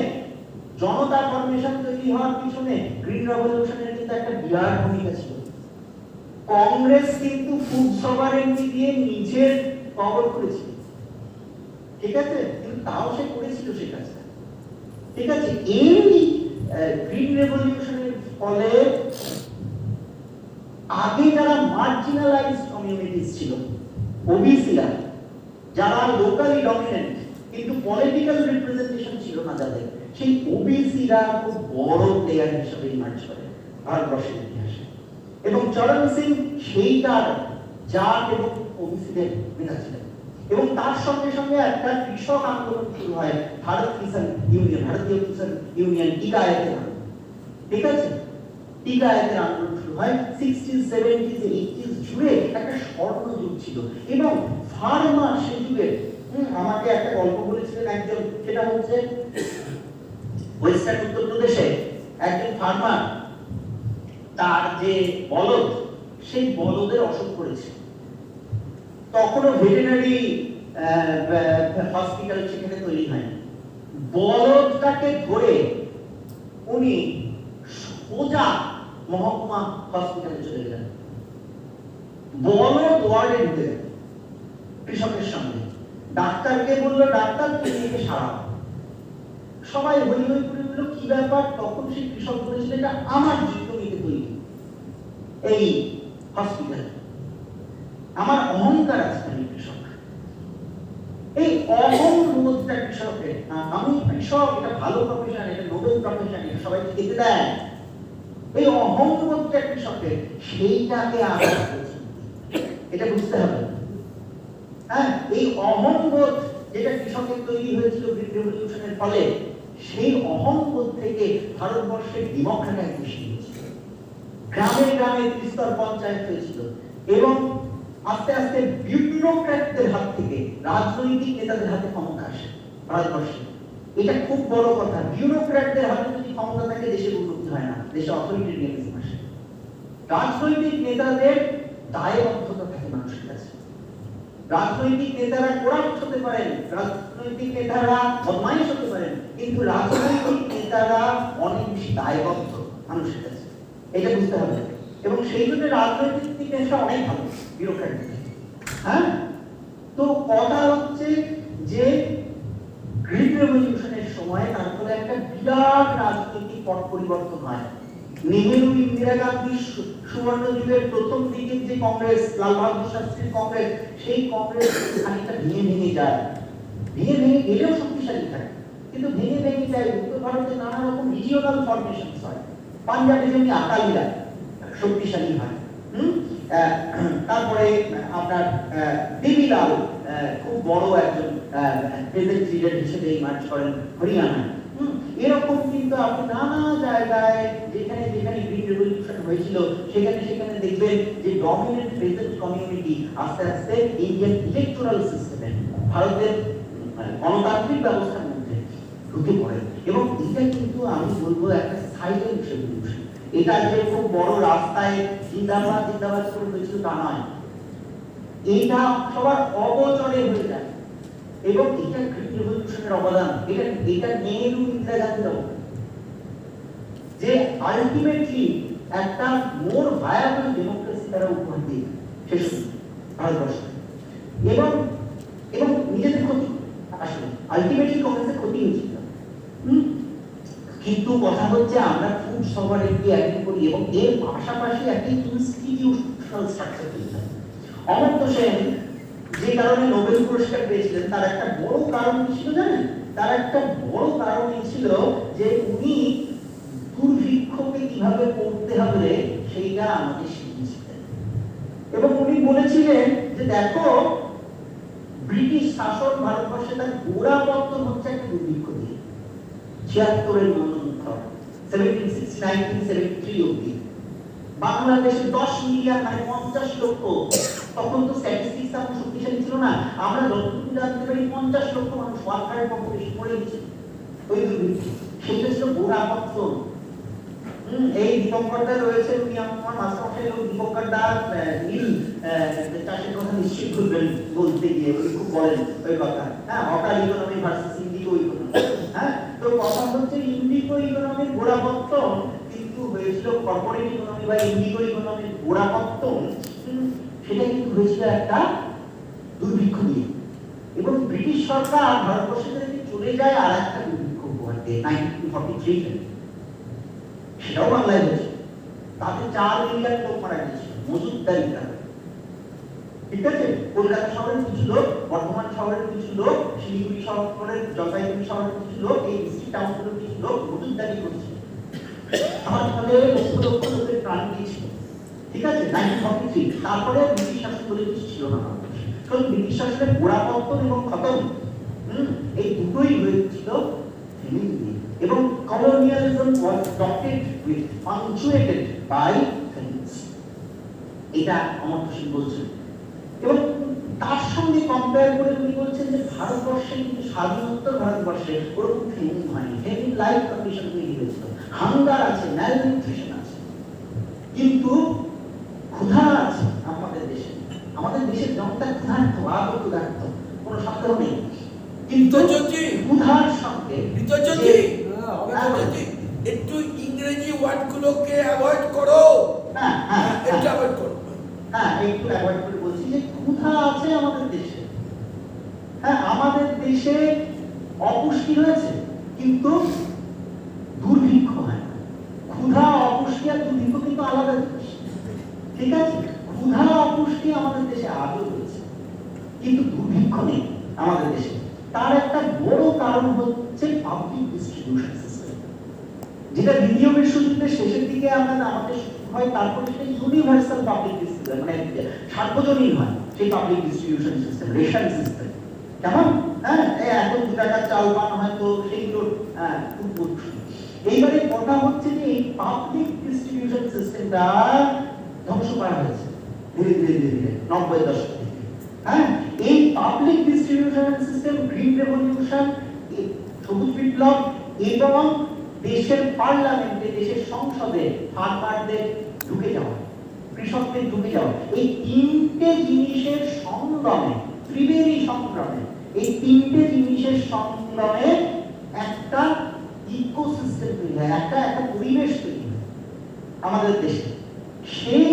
জনতা ফরমেশন তৈরি হওয়ার পিছনে গ্রিন রেভলিউশনের কিন্তু একটা বিরাট ভূমিকা ছিল। কংগ্রেস কিন্তু ফুড সভারেন্টি দিয়ে নিজের কবর করেছিল, ঠিক আছে? কিন্তু তাও সে করেছিল সে কাজটা, ঠিক আছে? এই গ্রিন রেভলিউশনের ফলে আগে যারা মার্জিনালাইজড কমিউনিটিস ছিল, ওবিসিরা, যারা লোকালি ডমিনেন্ট কিন্তু পলিটিক্যাল রিপ্রেজেন্টেশন ছিল না যাদের, সেই ওবিসিরা খুব বড় প্লেয়ার হিসেবে ইমার্জ করে ভারতবর্ষের ইতিহাসে। এবং চরণ সিং সেইটার জাট এবং ওবিসিদের নেতা ছিলেন। এবং তার সঙ্গে সঙ্গে একটা কৃষক আন্দোলন শুরু হয়, ভারত কিষাণ ইউনিয়ন, ভারতীয় কিষাণ ইউনিয়ন, টিকায়েতের আন্দোলন, ঠিক আছে? টিকায়েতের আন্দোলন শুরু হয় 60s, 70s, 80s জুড়ে একটা স্বর্ণযুগ ছিল। এবং ফার্মার সেই যুগে, আমাকে একটা গল্প বলেছিলেন একজন, সেটা হচ্ছে ওয়েস্টার্ন উত্তরপ্রদেশে একজন ফার্মার, তার যে বলদ, সেই বলদের অসুখ করেছে। তখনও ভেটেরিনারি হসপিটাল সেখানে তৈরি হয়নি। বলদটাকে ধরে উনি সোজা মহকুমা হসপিটালে চলে গেলেন, বলদ ওয়ার্ডে ঢুকে গেলেন কৃষকের সঙ্গে। ডাক্তারকে বললো, ডাক্তার তুমি একে সারাও। সবাই হই হই করে উঠলো, কি ব্যাপার? তখন সেই কৃষক বলেছিল এটা আমার জমিতে তৈরি এই হসপিটাল, আমার অহংকার আছে আমি কৃষক। এই অহংবোধটা কৃষকের, আমি কৃষক, এটা ভালো প্রফেশন, এটা নোবেল প্রফেশন, এটা সবাইকে খেতে দেয়, এই অহংবোধটা কৃষকের, সেইটাকে আঘাত করেছে। এটা বুঝতে হবে। হ্যাঁ, এই অহংবোধ যেটা কৃষকের তৈরি হয়েছিল গ্রিন রেভলিউশনের ফলে, সেই অহংবোধ থেকে ভারতবর্ষের ডেমোক্রেটাইজেশন হয়েছিল, গ্রামে গ্রামে ত্রিস্তর পঞ্চায়েত হয়েছিল, এবং আস্তে আস্তে বিউরোক্র্যাটদের হাত থেকে রাজনৈতিক নেতাদের হাতে ক্ষমতা আসে ভারতবর্ষে। এটা খুব বড় কথা। বিউরোক্র্যাটদের হাতে যদি ক্ষমতা থাকে দেশের উন্নতি হয় না, দেশে অথরিটেরিয়ানিজম আসে। রাজনৈতিক নেতাদের দায়বদ্ধতা থাকে মানুষের কাছে। রাজনৈতিক নেতারা করাপ্ট হতে পারেন, রাজনৈতিক নেতারা বদমাইশ হতে পারেন, কিন্তু রাজনৈতিক নেতারা অনেক বেশি দায়বদ্ধ মানুষের কাছে, এটা বুঝতে হবে। এবং সেই জন্য রাজনৈতিক নেতা অনেক ভালো বিউরোক্র্যাট। হ্যাঁ, তো কথা হচ্ছে যে গ্রিন রেভলিউশনের সময় তারপরে একটা বিরাট রাজনৈতিক পট পরিবর্তন হয়। নেহেরু ইন্দিরা গান্ধীর সুবর্ণ যুগের প্রথম দিকের যে কংগ্রেস, লাল বাহাদুর শাস্ত্রীর কংগ্রেস, সেই কংগ্রেস খানিকটা ভেঙে ভেঙে যায়, ভেঙে ভেঙে গেলেও শক্তিশালী থাকে, কিন্তু ভেঙে ভেঙে যায়। উত্তর ভারতে নানা রকম রিজিওনাল ফরমেশন হয়, পাঞ্জাবে যেমনি আকালিরা শক্তিশালী হয়। তারপরে আপনার দেবীলাল খুব বড় একজন প্রেজেন্ট লিডার হিসেবে ইমার্জ করেন হরিয়ানা। এরকম কিন্তু আপনি নানা জায়গায় যেখানে যেখানে গ্রিন রেভলিউশন হয়েছিল সেখানে সেখানে দেখবেন যে ডমিনেন্ট প্রেজেন্ট কমিউনিটি আস্তে আস্তে ইন্ডিয়ান ইলেকটোরাল সিস্টেমে, ভারতের গণতান্ত্রিক ব্যবস্থার মধ্যে ঢুকে পড়ে। এবং এটা কিন্তু আমি বলবো একটা সাইলেন্ট রেভলিউশন। এটা যে খুব বড় রাস্তায় জিন্দাবাদ জিন্দাবাদ করে হয়েছিল তা নয়, এটা সবার অগোচরে হয়ে যায়। এবং এটা গ্রিন রেভলিউশনের অবদান, এটা নেহেরু ইন্দিরা গান্ধীর অবদান, যে আলটিমেটলি একটা মোর ভায়াবল ডেমোক্রেসি তারা উপহার দিয়ে শেষ ভারতবর্ষ। এবং এবং নিজেদের ক্ষতি, আসলে আলটিমেটলি কংগ্রেসের ক্ষতি হয়েছিল। কিন্তু কথা হচ্ছে আমরা খুব সবারকে অ্যাগ্রি করি, এবং এর পাশাপাশি একটা ইনস্টিটিউশনাল স্ট্রাকচার তৈরি হয়। অমর্ত্য সেন যে কারণে নোবেল পুরস্কার পেয়েছিলেন তার একটা বড় কারণ ছিল, জানেন? তার একটা বড় কারণ ছিল যে উনি দুর্ভিক্ষকে কিভাবে পড়তে হবে সেইটা আমাদের শিখিয়েছিলেন। এবং উনি বলেছিলেন যে দেখো, ব্রিটিশ শাসন ভারতবর্ষে তার গোড়াপত্তন হচ্ছে একটা দুর্ভিক্ষ দিয়ে। 76-এর মন্বন্তর 1769-73 অবধি বাংলাদেশে 10 মিলিয়ন, মানে 50 লক্ষ, তখন তো স্ট্যাটিস্টিক্স এত শক্তিশালী ছিল না, আমরা যতটুকু জানতে পারি 50 লক্ষ মানুষ ওয়ার্কারের পপুলেশন মরে গেছে ওই দুর্ভিক্ষে। সেটা ছিল গোড়াপত্তন। এই দীপঙ্করদা রয়েছে, উনি আমার মাস্টারমশাই লোক। দীপঙ্করদা নীল চাষের কথা নিশ্চিত করবেন বলতে গিয়ে, উনি খুব বলেন ওই কথা। হ্যাঁ, অকাল ইকোনমি ভার্সেস ইন্ডিগো ইকোনমি। হ্যাঁ, তো কথা হচ্ছে ইন্ডিগো ইকোনমির গোড়াপত্তন কিন্তু হয়েছিল, কর্পোরেট ইকোনমি বা ইন্ডিগো ইকোনমির গোড়াপত্তন সেটা কিন্তু হয়েছিল একটা দুর্ভিক্ষ নিয়ে। এবং ব্রিটিশ সরকার ভারতবর্ষে থেকে চলে যায় আর একটা দুর্ভিক্ষ উপহার দিয়ে 1943 সালে, সেটাও বাংলায় হয়েছে। তাতে 4 মিলিয়ন লোক মারা গেছিল মজুদদারির কারণে। ঠিক আছে, কলকাতা শহরের কিছু লোক, বর্ধমান শহরের কিছু লোক, শিলিগুড়ি শহরের, জলপাইগুড়ি শহরের কিছু লোক, এই ডিস্ট্রিক্ট টাউনগুলোর কিছু লোক মজুদদারি করছিল। আমার ফলে লক্ষ লক্ষ লোকের প্রাণ গিয়েছিল। ঠিক আছে, 1943। তারপরে ব্রিটিশ শাসন বলে কিছু ছিল না। কারণ ব্রিটিশ শাসনের গোড়াপত্তন এবং খতম, এই দুটোই হয়েছিল ফেমিন দিয়ে। এবং colonialism was dotted with, punctuated by famines, এটা অমর্ত্য সেন বলছেন। এবং তার সঙ্গে কম্পেয়ার করে উনি বলছেন যে ভারতবর্ষে কিন্তু স্বাধীনোত্তর ভারতবর্ষে ওরকম ফেমিন হয়নি, ফেমিন লাইফ কন্ডিশন তৈরি হয়েছিল, হাঙ্গার আছে, ম্যালনিউট্রিশন আছে, কিন্তু ক্ষুধা আছে আমাদের দেশে। আমাদের দেশের জনতা ক্ষুধার্ত, আরো ক্ষুধার্ত, কোনো সন্দেহ নেই। কিন্তু ক্ষুধার সঙ্গে একটু ইংরেজি ওয়ার্ড গুলোকে অ্যাভয়েড করো। একটু অ্যাভয়েড করে বলছি যে ক্ষুধা আছে আমাদের দেশে। হ্যাঁ, আমাদের দেশে অপুষ্টি রয়েছে, কিন্তু নেই আমাদের দেশে, তার একটা বড় কারণ হচ্ছে পাবলিক ডিস্ট্রিবিউশন সিস্টেম, যেটা বিনিয়োগের সুযোগের শেষের দিকে আমাদের হয়, তারপরে সেটা ইউনিভার্সাল পাবলিক ডিস্ট্রিবিউশন, মানে সার্বজনীন হয় সেই public distribution system, ration system. কেমন? হ্যাঁ, এখন 2 টাকার চাল পান হয়তো সেইগুলো খুব। এইবারে কথা হচ্ছে যে এই পাবলিক ডিস্ট্রিবিউশন সিস্টেমটা ধ্বংস করা হয়েছে ধীরে ধীরে ধীরে ধীরে 90 দশক থেকে। হ্যাঁ, এই public distribution system, green revolution, সবুজ বিপ্লব এবং দেশের পার্লামেন্টে, দেশের সংসদে ফার্মারদের ঢুকে যাওয়া, কৃষকদের ঢুকে যাওয়া, এই তিনটে জিনিসের সংগ্রামে, ত্রিবেণী সংগ্রামে, এই তিনটে জিনিসের সংগ্রামে একটা ইকোসিস্টেম তৈরি হয়, একটা পরিবেশ তৈরি হয় আমাদের দেশে। সেই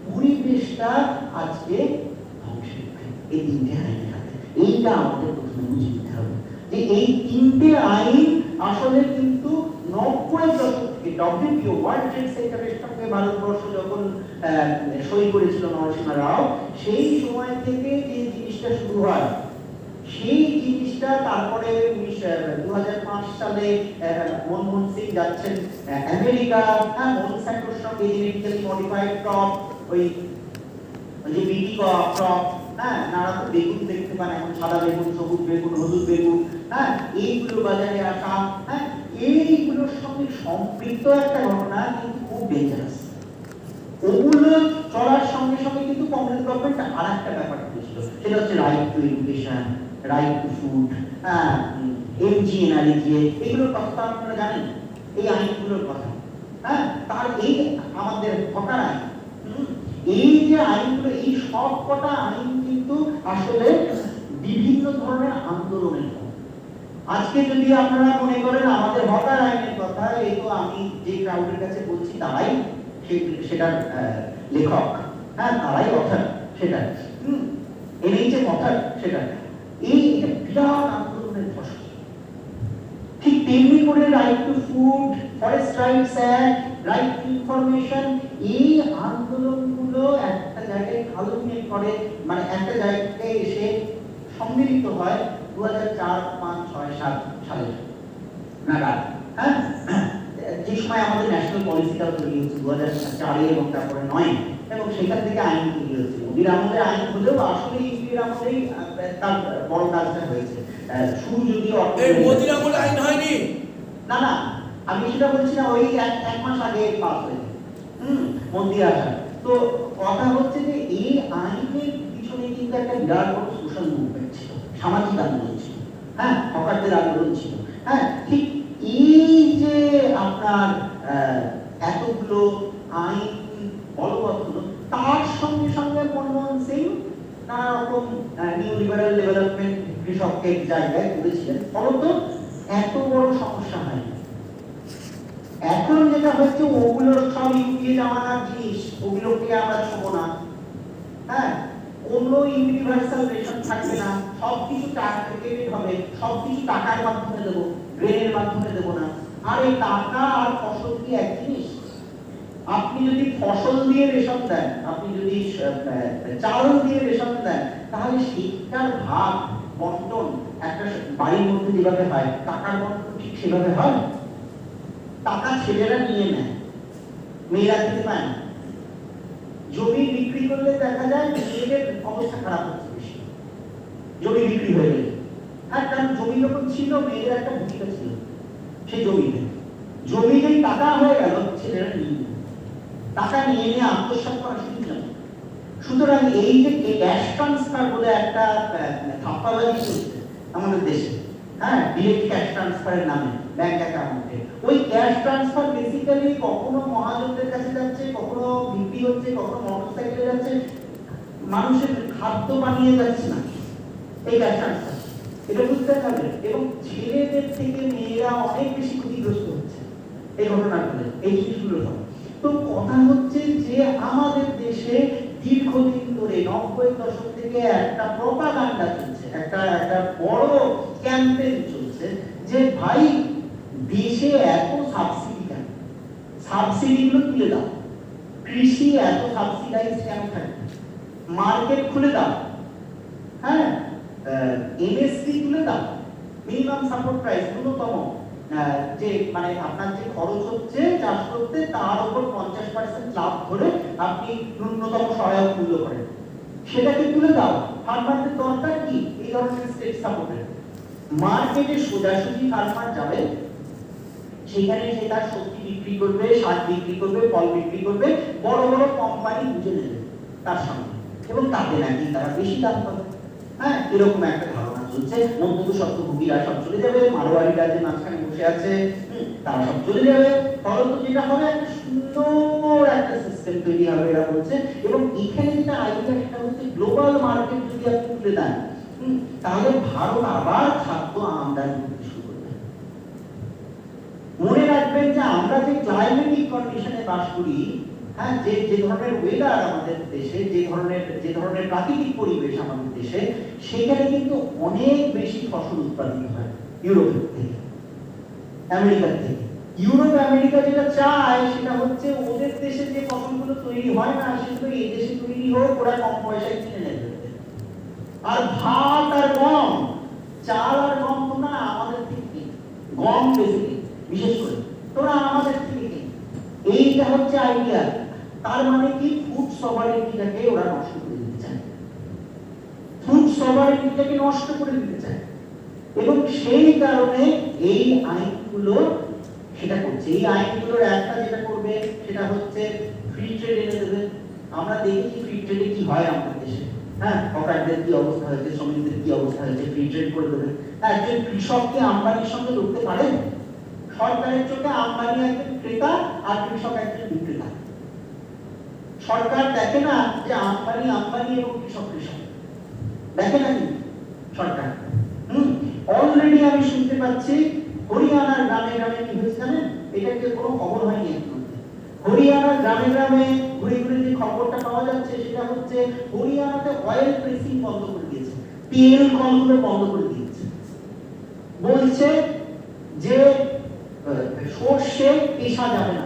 পরিবেশটা আজকে ধ্বংসের মুখে এই তিনটে আইনের হাতে। এইটা আমাদের প্রথমে বুঝে নিতে হবে যে এই তিনটে আইন আসলে কিন্তু 90 দশক থেকে ডব্লিউটিও ওয়ার্ল্ড ট্রেড সেন্টারের সঙ্গে ভারতবর্ষ যখন সই করেছিল নরসিংহ রাও, সেই সময় থেকে যে জিনিসটা শুরু হয়, সেই জিনিসটা তারপরে 2005 সালে মনমোহন সিং যাচ্ছেন আমেরিকা, মনস্যান্টোর সঙ্গে জেনেটিক্যালি মডিফাইড ক্রপ, ওই যে বিটি ক্রপ, নানা তো বেগুন দেখতে পান এখন, সাদা বেগুন, সবুজ বেগুন, হলুদ বেগুন, এইগুলো বাজারে আসা, এইগুলোর সঙ্গে সম্পৃক্ত একটা ঘটনা কিন্তু খুব ডেঞ্জারাস। ওগুলো চলার সঙ্গে সঙ্গে কিন্তু কংগ্রেস গভর্নমেন্ট আর একটা ব্যাপার করেছিল, সেটা হচ্ছে right to education, right to food, MGNREGA, এগুলোর কথা আপনারা জানেন, এই আইনগুলোর কথা। তার এই আমাদের হকার আইন, এই যে আইনগুলো, এই সব কটা আইন কিন্তু আসলে বিভিন্ন ধরনের আন্দোলনের। আজকে যদি আপনারা মনে করেন আমাদের হকার আইনের কথা, এই তো আমি যে ক্রাউডের কাছে বলছি তারাই সেটার লেখক, তারাই অথার, সেটা এনেছে অথার, সেটা এই বিরাট আন্দোলনের ফসল। ঠিক তেমনি করে right to food, forest rights act, right two information, এই আন্দোলনগুলো একটা জায়গায় কালমিনেট করে, মানে একটা জায়গায় এসে সম্মিলিত হয় 2004, 5, 6, 7 সালে নাগাদ। যে সময় আমাদের ন্যাশনাল পলিসিটা তৈরি হচ্ছে 2004 এবং তারপরে 9, এবং সেখান থেকে আইন তৈরি হচ্ছে। মোদির আমলে আইন হলেও আসলে ইন্দির আমলেই তার বড় কাজটা হয়েছে। শুরু যদিও মোদির আমলে আইন হয়নি, না না, আমি সেটা বলছি না, ওই এক মাস আগে পাস হয়েছে মোদি আসা। তো কথা হচ্ছে যে এই আইনের পিছনে কিন্তু একটা বিরাট বড় সোশ্যাল মুভমেন্ট ছিল, সামাজিক আন্দোলন ছিল, হকারদের আন্দোলন ছিল। ঠিক এই যে আপনার এতগুলো আইন বলবৎ হলো, তার সঙ্গে সঙ্গে মনমোহন সিং নানা রকম নিউ লিবারাল ডেভেলপমেন্ট কৃষককে জায়গায় করেছিলেন, ফলত এত বড় সমস্যা হয়নি। এখন যেটা হচ্ছে, ওগুলোর সব ইউপিএ জামানার জিনিস, ওগুলোকে আমরা ছোবো না, কোনো ইউনিভার্সাল রেশন থাকবে না, সবকিছু টার্গেটেড হবে, সবকিছু টাকার মাধ্যমে দেবো, গ্রেনের মাধ্যমে দেবো না। আর এই টাকা আর ফসল কি এক জিনিস? আপনি যদি ফসল দিয়ে রেশন দেন, আপনি যদি চাল দিয়ে রেশন দেন, তাহলে শিক্ষার ভাগ বন্টন একটা বাড়ির মধ্যে যেভাবে হয়, টাকার বন্টন ঠিক সেভাবে হয়? টাকা ছেলেরা নিয়ে নেয়, মেয়েরা দিতে পায় না। জমি বিক্রি করলে দেখা যায় মেয়েদের অবস্থা খারাপ হচ্ছে বেশি, জমি বিক্রি হয়ে গেলে। কারণ জমি যখন ছিল, মেয়েদের একটা ভূমিকা ছিল সেই জমিতে। জমি যেই টাকা হয়ে গেল, ছেলেরা নিয়ে টাকা নিয়ে নিয়ে আত্মসাৎ করা শুরু করে। সুতরাং এই যে ক্যাশ ট্রান্সফার বলে একটা থাপ্পাবাজি চলছে আমাদের দেশে, ডিরেক্ট ক্যাশ ট্রান্সফারের নামে ব্যাংক অ্যাকাউন্টে, ওই ক্যাশ ট্রান্সফার বেসিক্যালি কখনো মহাজনদের কাছে যাচ্ছে, কখনো বিক্রি হচ্ছে, কখনো মোটরসাইকেলে যাচ্ছে, মানুষের খাদ্য বানিয়ে যাচ্ছে না এই ক্যাশ ট্রান্সফার, এটা বুঝতে হবে। এবং ছেলেদের থেকে মেয়েরা অনেক বেশি ক্ষতিগ্রস্ত হচ্ছে এই ঘটনাগুলো, এই জিনিসগুলো হয়। তো কথা হচ্ছে যে আমাদের দেশে দীর্ঘদিন ধরে 90 দশক থেকে একটা প্রপাগান্ডা চলছে, একটা বড় ক্যাম্পেইন চলছে যে ভাই দেশে এত সাবসিডি কেন, সাবসিডিগুলো তুলে দাও, কৃষি এত সাবসিডাইজ কেন থাকে, মার্কেট খুলে দাও, এমএসপি তুলে দাও, মিনিমাম সাপোর্ট প্রাইস, ন্যূনতম যে মানে আপনার যে খরচ হচ্ছে চাষ করতে তার উপর 50% লাভ ধরে আপনি ন্যূনতম সহায়ক মূল্য করেন, সেটাকে তুলে দাও। ফার্মারদের দরকার কি এই ধরনের স্টেট সাপোর্টের? মার্কেটে সোজাসুজি ফার্মার যাবে, সেখানে সে তার সবজি বিক্রি করবে, সার বিক্রি করবে, ফল বিক্রি করবে, বড় বড় কোম্পানি বুঝে নেবে তার সঙ্গে, এবং তাতে নাকি তারা বেশি দাম পাবে। হ্যাঁ, এরকম একটা ধারণা চলছে। মধ্যভূমিরা সব চলে যাবে, মারোয়ারিরা যে মাঝখানে বসে আছে তারা সব চলে যাবে, ফলত যেটা হবে একটা সুন্দর একটা সিস্টেম তৈরি হবে এরা বলছে। এবং এখানে যেটা আইডিয়া সেটা হচ্ছে গ্লোবাল মার্কেট যদি আপনি তুলে দেন, তাহলে ভারত আবার খাদ্য আমদানি করতে শুরু করবে। মনে রাখবেন যে আমরা যে ক্লাইমেটিক কন্ডিশনে বাস করি, হ্যাঁ, যে ধরনের ওয়েদার আমাদের দেশে, যে ধরনের প্রাকৃতিক পরিবেশ আমাদের দেশে, সেখানে কিন্তু অনেক বেশি ফসল উৎপাদিত হয় ইউরোপের থেকে, আমেরিকার থেকে। ইউরোপ আমেরিকা যেটা চায় সেটা হচ্ছে ওদের দেশে যে ফসলগুলো তৈরি হয় না সেগুলো এই দেশে তৈরি হোক, ওরা কম পয়সায় কিনে নেবে। আর ভাত আর গম, চাল আর গম তোমরা আমাদের থেকে, গম বেশি বিশেষ করে তোমরা আমাদের থেকে, এইটা হচ্ছে আইডিয়া। তার মানে কি ফুড সভারেনিটিটাকে ওরা নষ্ট করে দিতে চায়, ফুড সভারেনিটিটাকে নষ্ট করে দিতে চায়, এবং সেই কারণে এই আইনগুলো সেটা করছে। এই আইনগুলোর একটা যেটা করবে সেটা হচ্ছে ফ্রি ট্রেড এনে দেবে। আমরা দেখি ফ্রি ট্রেডে কি হয় আমাদের দেশে, হ্যাঁ, হকারদের কি অবস্থা হয়েছে, শ্রমিকদের কি অবস্থা হয়েছে, ফ্রি ট্রেড করে দেবে। একজন কৃষককে আমদানির সঙ্গে ধরতে পারে? সরকারের চোখে আমদানি একজন ক্রেতা আর কৃষক একজন বিক্রেতা। সরকার দেখে না যে আমদানি এবং কৃষক দেখে না কি সরকার? অলরেডি আমি শুনতে পাচ্ছি হরিয়ানার গ্রামে গ্রামে কি হয়েছে জানেন? এটা যে কোনো খবর হয়নি এখন। হরিয়ানার গ্রামে গ্রামে ঘুরে ঘুরে যে খবরটা পাওয়া যাচ্ছে সেটা হচ্ছে হরিয়ানাতে অয়েল প্রেসিং বন্ধ করে দিয়েছে, তেল কলগুলো বন্ধ করে দিয়েছে। বলছে যে সর্ষে পেশা যাবে না,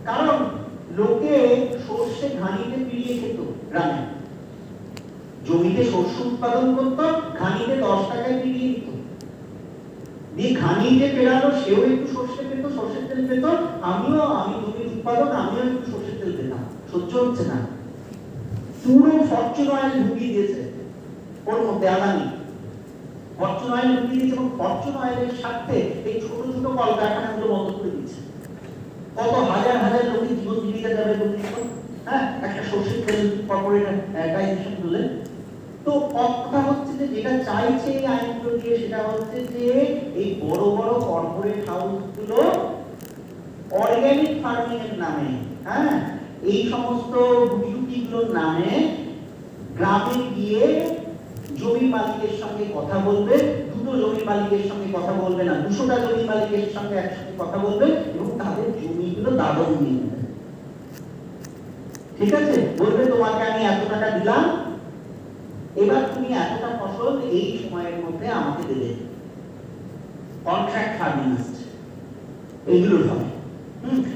কারণ লোকে সর্ষে ঘানিতে পিড়িয়ে খেত। গ্রামে জমিতে শস্য উৎপাদন করতো, ঘানিতে 10 টাকায় পিড়িয়ে দিত, দিয়ে ঘানিতে পেরালো, সেও একটু সর্ষে পেত, সর্ষের তেল পেত, আমি জমির উৎপাদন, আমিও একটু সর্ষের তেল পেতাম। সহ্য হচ্ছে না, পুরো ফরচুন অয়েল ঢুকিয়ে দিয়েছে ওর মধ্যে, আদানি ফরচুন অয়েল ঢুকিয়ে দিয়েছে, এবং ফরচুন অয়েলের সাথে এই ছোট ছোট কলকারখানাগুলো বন্ধ করে দিচ্ছে। কত হাজার হাজার লোকের জীবন জীবিকা যাবে বলুন, হ্যাঁ, একটা সর্ষের তেল কর্পোরেটাইজেশন হলে। তো কথা হচ্ছে যে যেটা চাইছে এই আইনগুলো দিয়ে সেটা হচ্ছে যে এই বড় বড় কর্পোরেট হাউসগুলো অর্গানিক ফার্মিং এর নামে, হ্যাঁ, এই সমস্ত গুটিগুলোর নামে গ্রামে গিয়ে জমি মালিকের সঙ্গে কথা বলবে, দুটো জমি মালিকের সঙ্গে কথা বলবে না, 200টা জমি মালিকের সঙ্গে একসঙ্গে কথা বলবে, এবং তাদের জমিগুলো দাদন নিয়ে নেবে। ঠিক আছে, বলবে তোমাকে আমি এত টাকা দিলাম, এবার তুমি এতটা ফসল এই সময়ের মধ্যে আমাকে দেবে। কন্ট্রাক্ট ফার্মিং আসছে, এইগুলো হবে।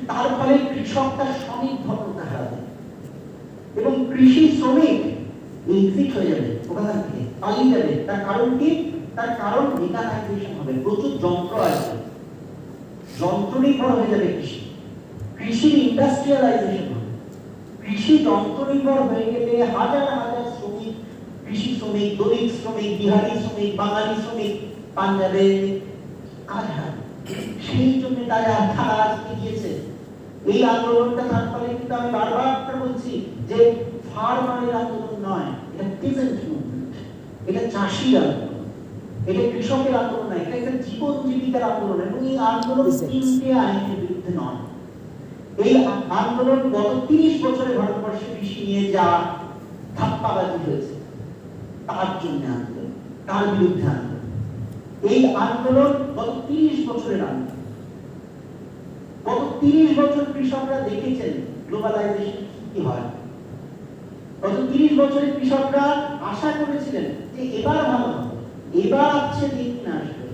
তার ফলে কৃষক তার স্বনির্ভরতা হারাবে, এবং কৃষি শ্রমিক এক্সিট হয়ে যাবে ওখান থেকে, পালিয়ে যাবে। তার কারণ কি? তার কারণ মেকানাইজেশন হবে, প্রচুর যন্ত্র আসবে, যন্ত্র নির্ভর হয়ে যাবে কৃষি, কৃষির ইন্ডাস্ট্রিয়ালাইজেশন হবে। কৃষি যন্ত্র নির্ভর হয়ে গেলে হাজার হাজার শ্রমিক, কৃষি শ্রমিক, দলিত শ্রমিক, বিহারি শ্রমিক, বাঙালি শ্রমিক পাঞ্জাবে কাজ হয়। সেই জন্য তারা আজকে গিয়েছে এই আন্দোলনটা। তার ফলে কিন্তু আমি বারবার বলছি যে ফার্মারের আন্দোলন নয়, এটা পেজেন্ট মুভমেন্ট, এটা চাষির আন্দোলন, এটা কৃষকের আন্দোলন নয়, এটা একটা জীবন জীবিকার আন্দোলন। এবং এই আন্দোলন তিনটে আইনের বিরুদ্ধে নয়। এই আন্দোলন গত 30 বছরে ভারতবর্ষে কৃষি নিয়ে যা ধাপ্পাবাজি হয়েছে তার জন্য আন্দোলন, তার বিরুদ্ধে আন্দোলন। এই আন্দোলন গত 30 বছরের আন্দোলন। গত 30 বছর কৃষকরা দেখেছেন গ্লোবালাইজেশন কি হয়। গত 30 বছরে কৃষকরা আশা করেছিলেন যে এবার ভালো হবে, এবার আছে দিন আসবে,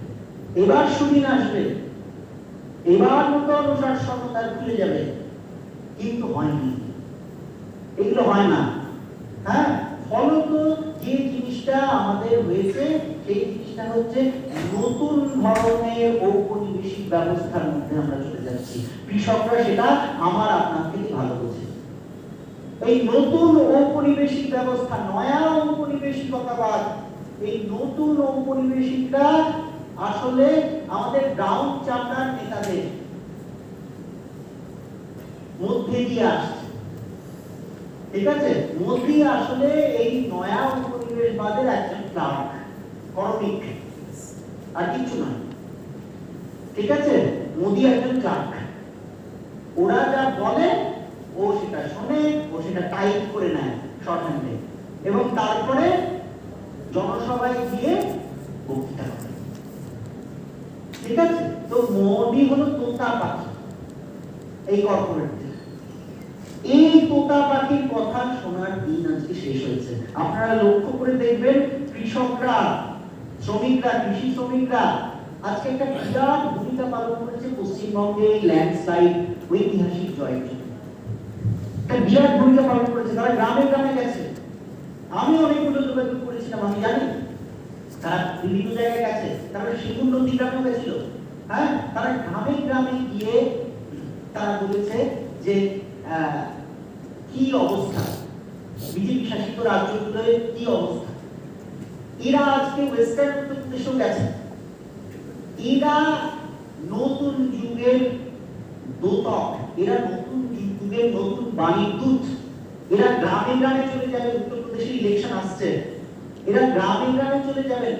এবার সুদিন আসবে, এবার নতুন অনুশাসনতা খুলে যাবে, কিন্তু হয়নি। এগুলো হয় না। হ্যাঁ, ফলত যে জিনিসটা জিনিসটা আমাদের হয়েছে, সেই জিনিসটা হচ্ছে নতুন ধরনের ঔপনিবেশিক ব্যবস্থার মধ্যে আমরা চলে যাচ্ছি। কৃষকরা সেটা আমার আপনার থেকে ভালো বোঝে। এই নতুন ঔপনিবেশিক ব্যবস্থা, নয়া ঔপনিবেশিকতাবাদ, এই নতুন ঔপনিবেশিকরা আসলে আমাদের গ্রাউন্ড চামড়ার নেতাদের মধ্যে দিয়ে আসছে। ঠিক আছে, মোদি আসলে এই নয়া উপনিবেশবাদের একজন ক্লার্ক, কর্মিক, আর কিছু নয়। ঠিক আছে, মোদি একজন ক্লার্ক। ওরা যা বলে ও সেটা শোনে, ও সেটা টাইপ করে নেয় শর্ট হ্যান্ডে, এবং তারপরে জনসভায় গিয়ে বক্তৃতা করে। ঠিক আছে, তো মোদি হলো তোতা পাখি এই কর্পোরেট। এই তোতা পাখির কথা শোনার দিন আজকে শেষ হয়েছে। আপনারা লক্ষ্য করে দেখবেন, কৃষকরা, শ্রমিকরা, কৃষি শ্রমিকরা আজকে একটা বিরাট ভূমিকা পালন করেছে পশ্চিমবঙ্গে এই ল্যান্ডস্লাইড ঐতিহাসিক জয়ের জন্য। একটা বিরাট ভূমিকা পালন করেছে। তারা গ্রামে গ্রামে গেছে। আমি অনেকগুলো যোগাযোগ করেছিলাম, আমি জানি তারা বিভিন্ন জায়গায় গেছে। তারপরে শিবুর নদী গ্রামেও গেছিল। হ্যাঁ, তারা গ্রামে গ্রামে গিয়ে তারা বলেছে যে কি অবস্থা, বিজেপি শাসিত রাজ্যগুলোর কি অবস্থা। এরা আজকে ওয়েস্টার্ন উত্তরপ্রদেশেও গেছে। এরা নতুন যুগের দোতক, এরা নতুন যুগের নতুন বাণীর দূত। এরা গ্রামে গ্রামে চলে যাবে। উত্তরপ্রদেশে ইলেকশন আসছে, এরা গ্রামে গ্রামে চলে যাবেন।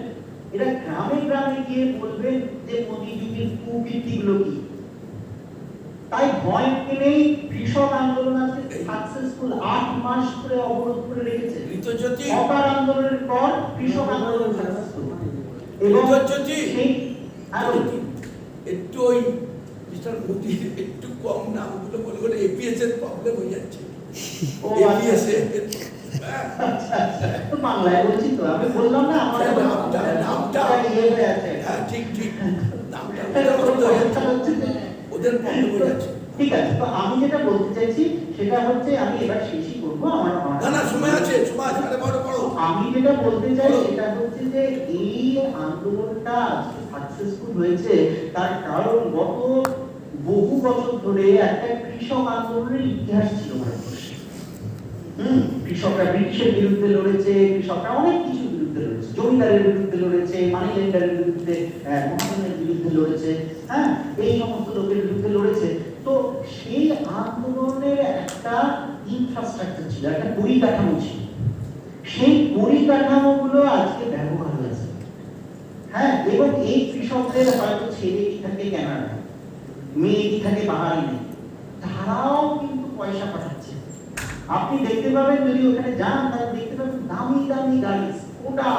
এরা গ্রামে গ্রামে গিয়ে বলবেন যে মোদী যুগের কুকীর্তিগুলো কি। তাই ভয় পেলেই কৃষক আন্দোলন আজকে সাকসেসফুল। 8 মাস ধরে অবরোধ করে রেখেছে। অকার আন্দোলনের পর কৃষক আন্দোলন সাকসেসফুল। এবং সেই একটু ওই মিস্টার মোদি একটু কম নামগুলো বলে বলে এপিএস এর প্রবলেম হয়ে যাচ্ছে। ও এপিএস এর তো বাংলায় বলছি তো, আমি বললাম না আমার নামটা ইয়ে হয়ে আছে। হ্যাঁ, ঠিক ঠিক, নামটা ওদের প্রবলেম হয়ে যাচ্ছে। ঠিক আছে, তো আমি যেটা বলতে চাইছি সেটা হচ্ছে, আমি এবার শেষই করবো। আমার না সময় আছে, সময় আছে, বড় আমি যেটা বলতে চাই সেটা হচ্ছে যে এই আন্দোলনটা আজকে সাকসেসফুল হয়েছে তার কারণ গত বহু বছর ধরে একটা কৃষক আন্দোলনের ইতিহাস ছিল ভারতবর্ষে। কৃষকরা ব্রিটিশের বিরুদ্ধে লড়েছে, কৃষকরা অনেক কিছুর বিরুদ্ধে লড়েছে, জমিদারের বিরুদ্ধে লড়েছে, মানি লেন্ডারের বিরুদ্ধে, মহাজনের বিরুদ্ধে লড়েছে, হ্যাঁ, এই সমস্ত লোকের বিরুদ্ধে লড়েছে। তো সেই আন্দোলনের একটা ইনফ্রাস্ট্রাকচার ছিল, একটা পরিকাঠামো ছিল। সেই পরিকাঠামোগুলো আজকে ব্যবহার হয়েছে। হ্যাঁ, এবং এই কৃষকদের হয়তো ছেলে কি থাকে কানাডা, মেয়ে কি থাকে বাহারিনে, তারাও কিন্তু পয়সা পাঠাচ্ছে। আপনি দেখতে পাবেন, যদি ওখানে যান তাহলে দেখতে পাবেন দামি দামি গাড়ি স্কোডা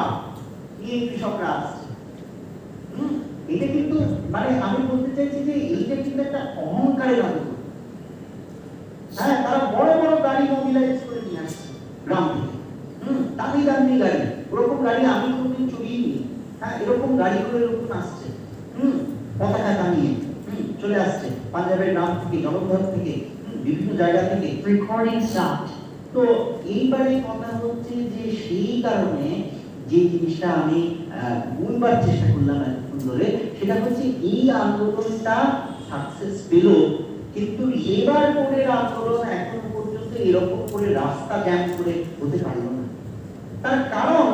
নিয়ে কৃষকরা আসছে। এটা কিন্তু মানে আমি বলতে চাইছি যে এইটা কিন্তু একটা অহংকারের আদর। হ্যাঁ, তারা বড় বড় গাড়ি মোবিলাইজ করে নিয়ে আসছে গ্রাম থেকে। দামি দামি গাড়ি, ওরকম গাড়ি আমি কোনদিন চড়িনি। হ্যাঁ, এরকম গাড়িগুলো এরকম আসছে, পতাকা টানিয়ে চলে আসছে পাঞ্জাবের গ্রাম থেকে, জগদ্ধার থেকে, বিভিন্ন জায়গা থেকে। Recording start. তো এইবারে কথা হচ্ছে যে সেই কারণে যে জিনিসটা আমি বলবার চেষ্টা করলাম এতক্ষণ ধরে, সেটা হচ্ছে এই আন্দোলনটা সাকসেস পেল, কিন্তু লেবার কোডের আন্দোলন এখনো পর্যন্ত এরকম করে রাস্তা জ্যাম করে হতে পারল না। তার কারণ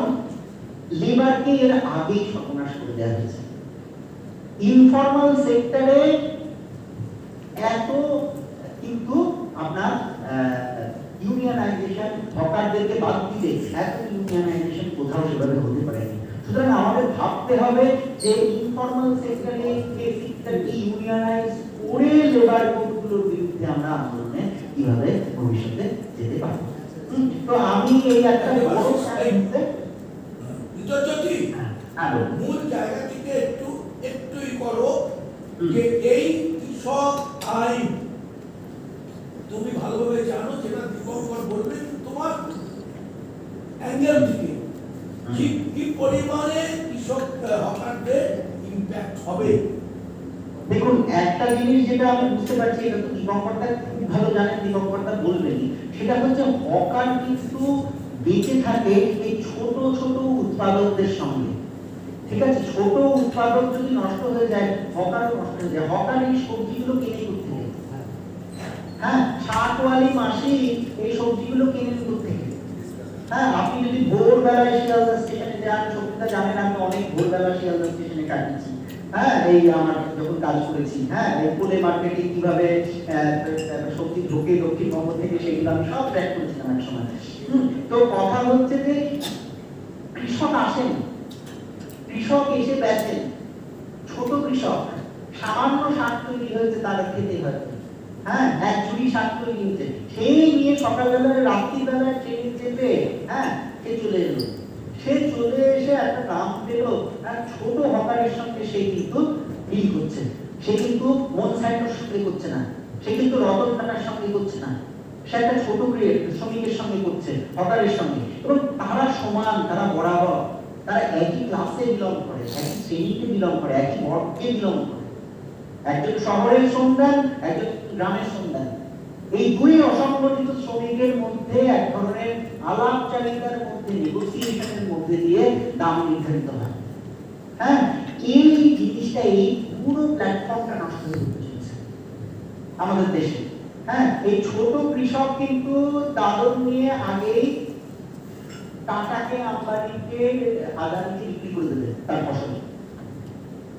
লেবারকে এর আগেই সর্বনাশ করে দেওয়া হয়েছে। ইনফর্মাল সেক্টরে এত কিন্তু আপনার ইউনিয়নাইজেশন, হকারদেরকে বাদ দিলে এত ইউনিয়নাইজেশন কোথাও সেভাবে হতে পারেনি। সুতরাং আমাদের ভাবতে হবে যে ইনফর্মাল সেক্টরে বেসিকটাকে ইউনিয়নাইজ করে লেবার কোডগুলোর বিরুদ্ধে আমরা আন্দোলনে কিভাবে ভবিষ্যতে যেতে পারি। তো আমি এই একটা বড় মূল জায়গা থেকে একটুই করো যে এই কৃষক আইন তুমি ভালোভাবে জানো, যেটা দীপঙ্কর বলবেন তোমার অ্যাঙ্গেল থেকে কি পরিমাণে কৃষক হকারদের ইম্প্যাক্ট হবে। দেখুন, একটা জিনিস যেটা আমি বুঝতে পারছি, এটা তো দীপঙ্করটা খুব ভালো জানেন, দীপঙ্করটা বলবেনই, সেটা হচ্ছে হকার কিন্তু বেঁচে থাকে এই ছোট ছোট উৎপাদকদের সঙ্গে। ঠিক আছে, ছোট উৎপাদক যদি নষ্ট হয়ে যায়, হকারও নষ্ট হয়ে যায়। হকার এই সবজিগুলো কিনে করতে হবে, হ্যাঁ, শাকওয়ালি মাসি এই সবজিগুলো কিনে করতে হবে। হ্যাঁ, আপনি যদি ভোরবেলায় শিয়ালদা স্টেশনে যান, সত্যিটা জানেন আমি অনেক ভোরবেলা শিয়ালদা স্টেশনে কাটিয়েছি। হ্যাঁ, এই আমার যখন কাজ করেছি, হ্যাঁ, এই পোলে মার্কেটে কিভাবে সবজি ঢোকে দক্ষিণবঙ্গ থেকে, সেগুলো আমি সব ট্র্যাক করেছিলাম এক সময়। তো কথা হচ্ছে যে কৃষক আসেন, কৃষক এসে বেচেন, ছোট কৃষক সামান্য শাক তৈরি হয়েছে তারা খেতে হয়, হ্যাঁ, এক ঝুড়ি শাক তৈরি হয়েছে, সেই নিয়ে সকালবেলায় রাত্রিবেলায় ট্রেনে চেপে, হ্যাঁ, সে চলে এলো। সে চলে এসে একটা দাম পেল, আর ছোট হকারের সঙ্গে সে কিন্তু ডিল করছে। সে কিন্তু মন সাইডের সঙ্গে করছে না, সে কিন্তু রতন টাটার সঙ্গে করছে না, সে একটা ছোট শ্রমিকের সঙ্গে করছে, হকারের সঙ্গে। এবং তারা সমান, তারা বরাবর, তারা একই ক্লাসে বিলং করে, একই শ্রেণীতে বিলং করে, একই বর্গে বিলং করে। একজন শহরের সন্তান, একজন গ্রামের সন্তান। এই দুই অসংগঠিত শ্রমিকের মধ্যে এক ধরনের আলাপচারিতার মধ্যে, নেগোসিয়েশনের মধ্যে দিয়ে দাম নির্ধারিত হয়। হ্যাঁ, এই জিনিসটা, এই পুরো প্ল্যাটফর্মটা নষ্ট হয়ে চলেছে আমাদের দেশে। হ্যাঁ, এই ছোট কৃষক কিন্তু দাদন নিয়ে আগেই টাটাকে, আম্বানিকে, আদানিকে বিক্রি করে দেবে তার ফসল।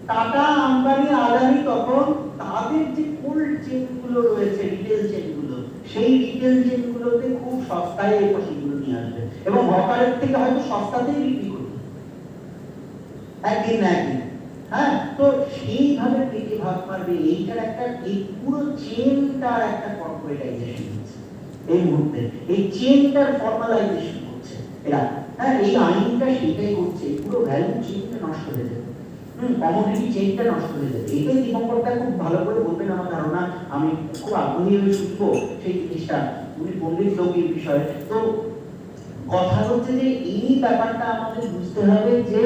টাটা, আম্বানি, আদানি তখন তাদের যে কোল্ড চেইন গুলো রয়েছে, রিটেল চেইন গুলো, সেই রিটেল চেইন গুলোতে খুব সস্তায় এই ফসলগুলো নিয়ে আসবে এবং হকারের থেকে হয়তো সস্তাতেই বিক্রি করবে একদিন না একদিন। হ্যাঁ, তো সেইভাবে পেটে ভাগ মারবে। এইটার একটা, এই পুরো চেইনটার একটা কর্পোরেটাইজেশন হচ্ছে এই মুহূর্তে। এই চেইনটার ফর্মালাইজেশন হচ্ছে এরা। হ্যাঁ, এই আইনটা সেটাই করছে, পুরো ভ্যালু চেইনটা নষ্ট হয়ে যাবে, কমোডিটি চেইনটা নষ্ট হয়ে যাবে। এটাই দীপঙ্করটা খুব ভালো করে বলবেন আমার ধারণা। আমি খুব আগ্রহী হয়ে শুনবো সেই জিনিসটা, উনি পণ্ডিত লোকের বিষয়ে। তো কথা হচ্ছে যে এই ব্যাপারটা আমাদের বুঝতে হবে যে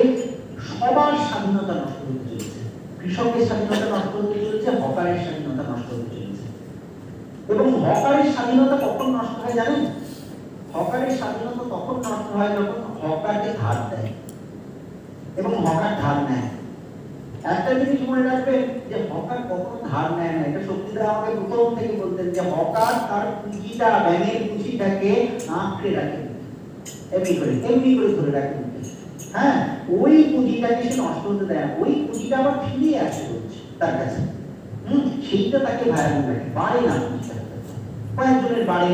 সবার স্বাধীনতা নষ্ট হতে চলেছে, কৃষকের স্বাধীনতা নষ্ট হতে চলেছে, হকারের স্বাধীনতা নষ্ট হতে চলেছে। এবং হকারের স্বাধীনতা কখন নষ্ট হয় জানেন? হকারের স্বাধীনতা তখন নষ্ট হয় যখন হকারকে ধার দেয় এবং হকার ধার নেয়। একটা জিনিস মনে রাখবেন যে হকার কখনো ধার নেয় না। এটা শক্তিদা আমাকে প্রথম থেকে বলতেন যে হকার তার পুঁজিটা, ব্যাংকের পুঁজিটাকে আঁকড়ে রাখে, এমনি করে ধরে রাখে। হ্যাঁ, ওই পুঁজিটাকে সে নষ্ট হতে দেয় না, ওই পুঁজিটা আবার ফিরে আসে তার কাছে। সেইটা তাকে ভায়াবল রাখে, বাড়ে না পুঁজিটা। কয়েকজনের বাড়ে,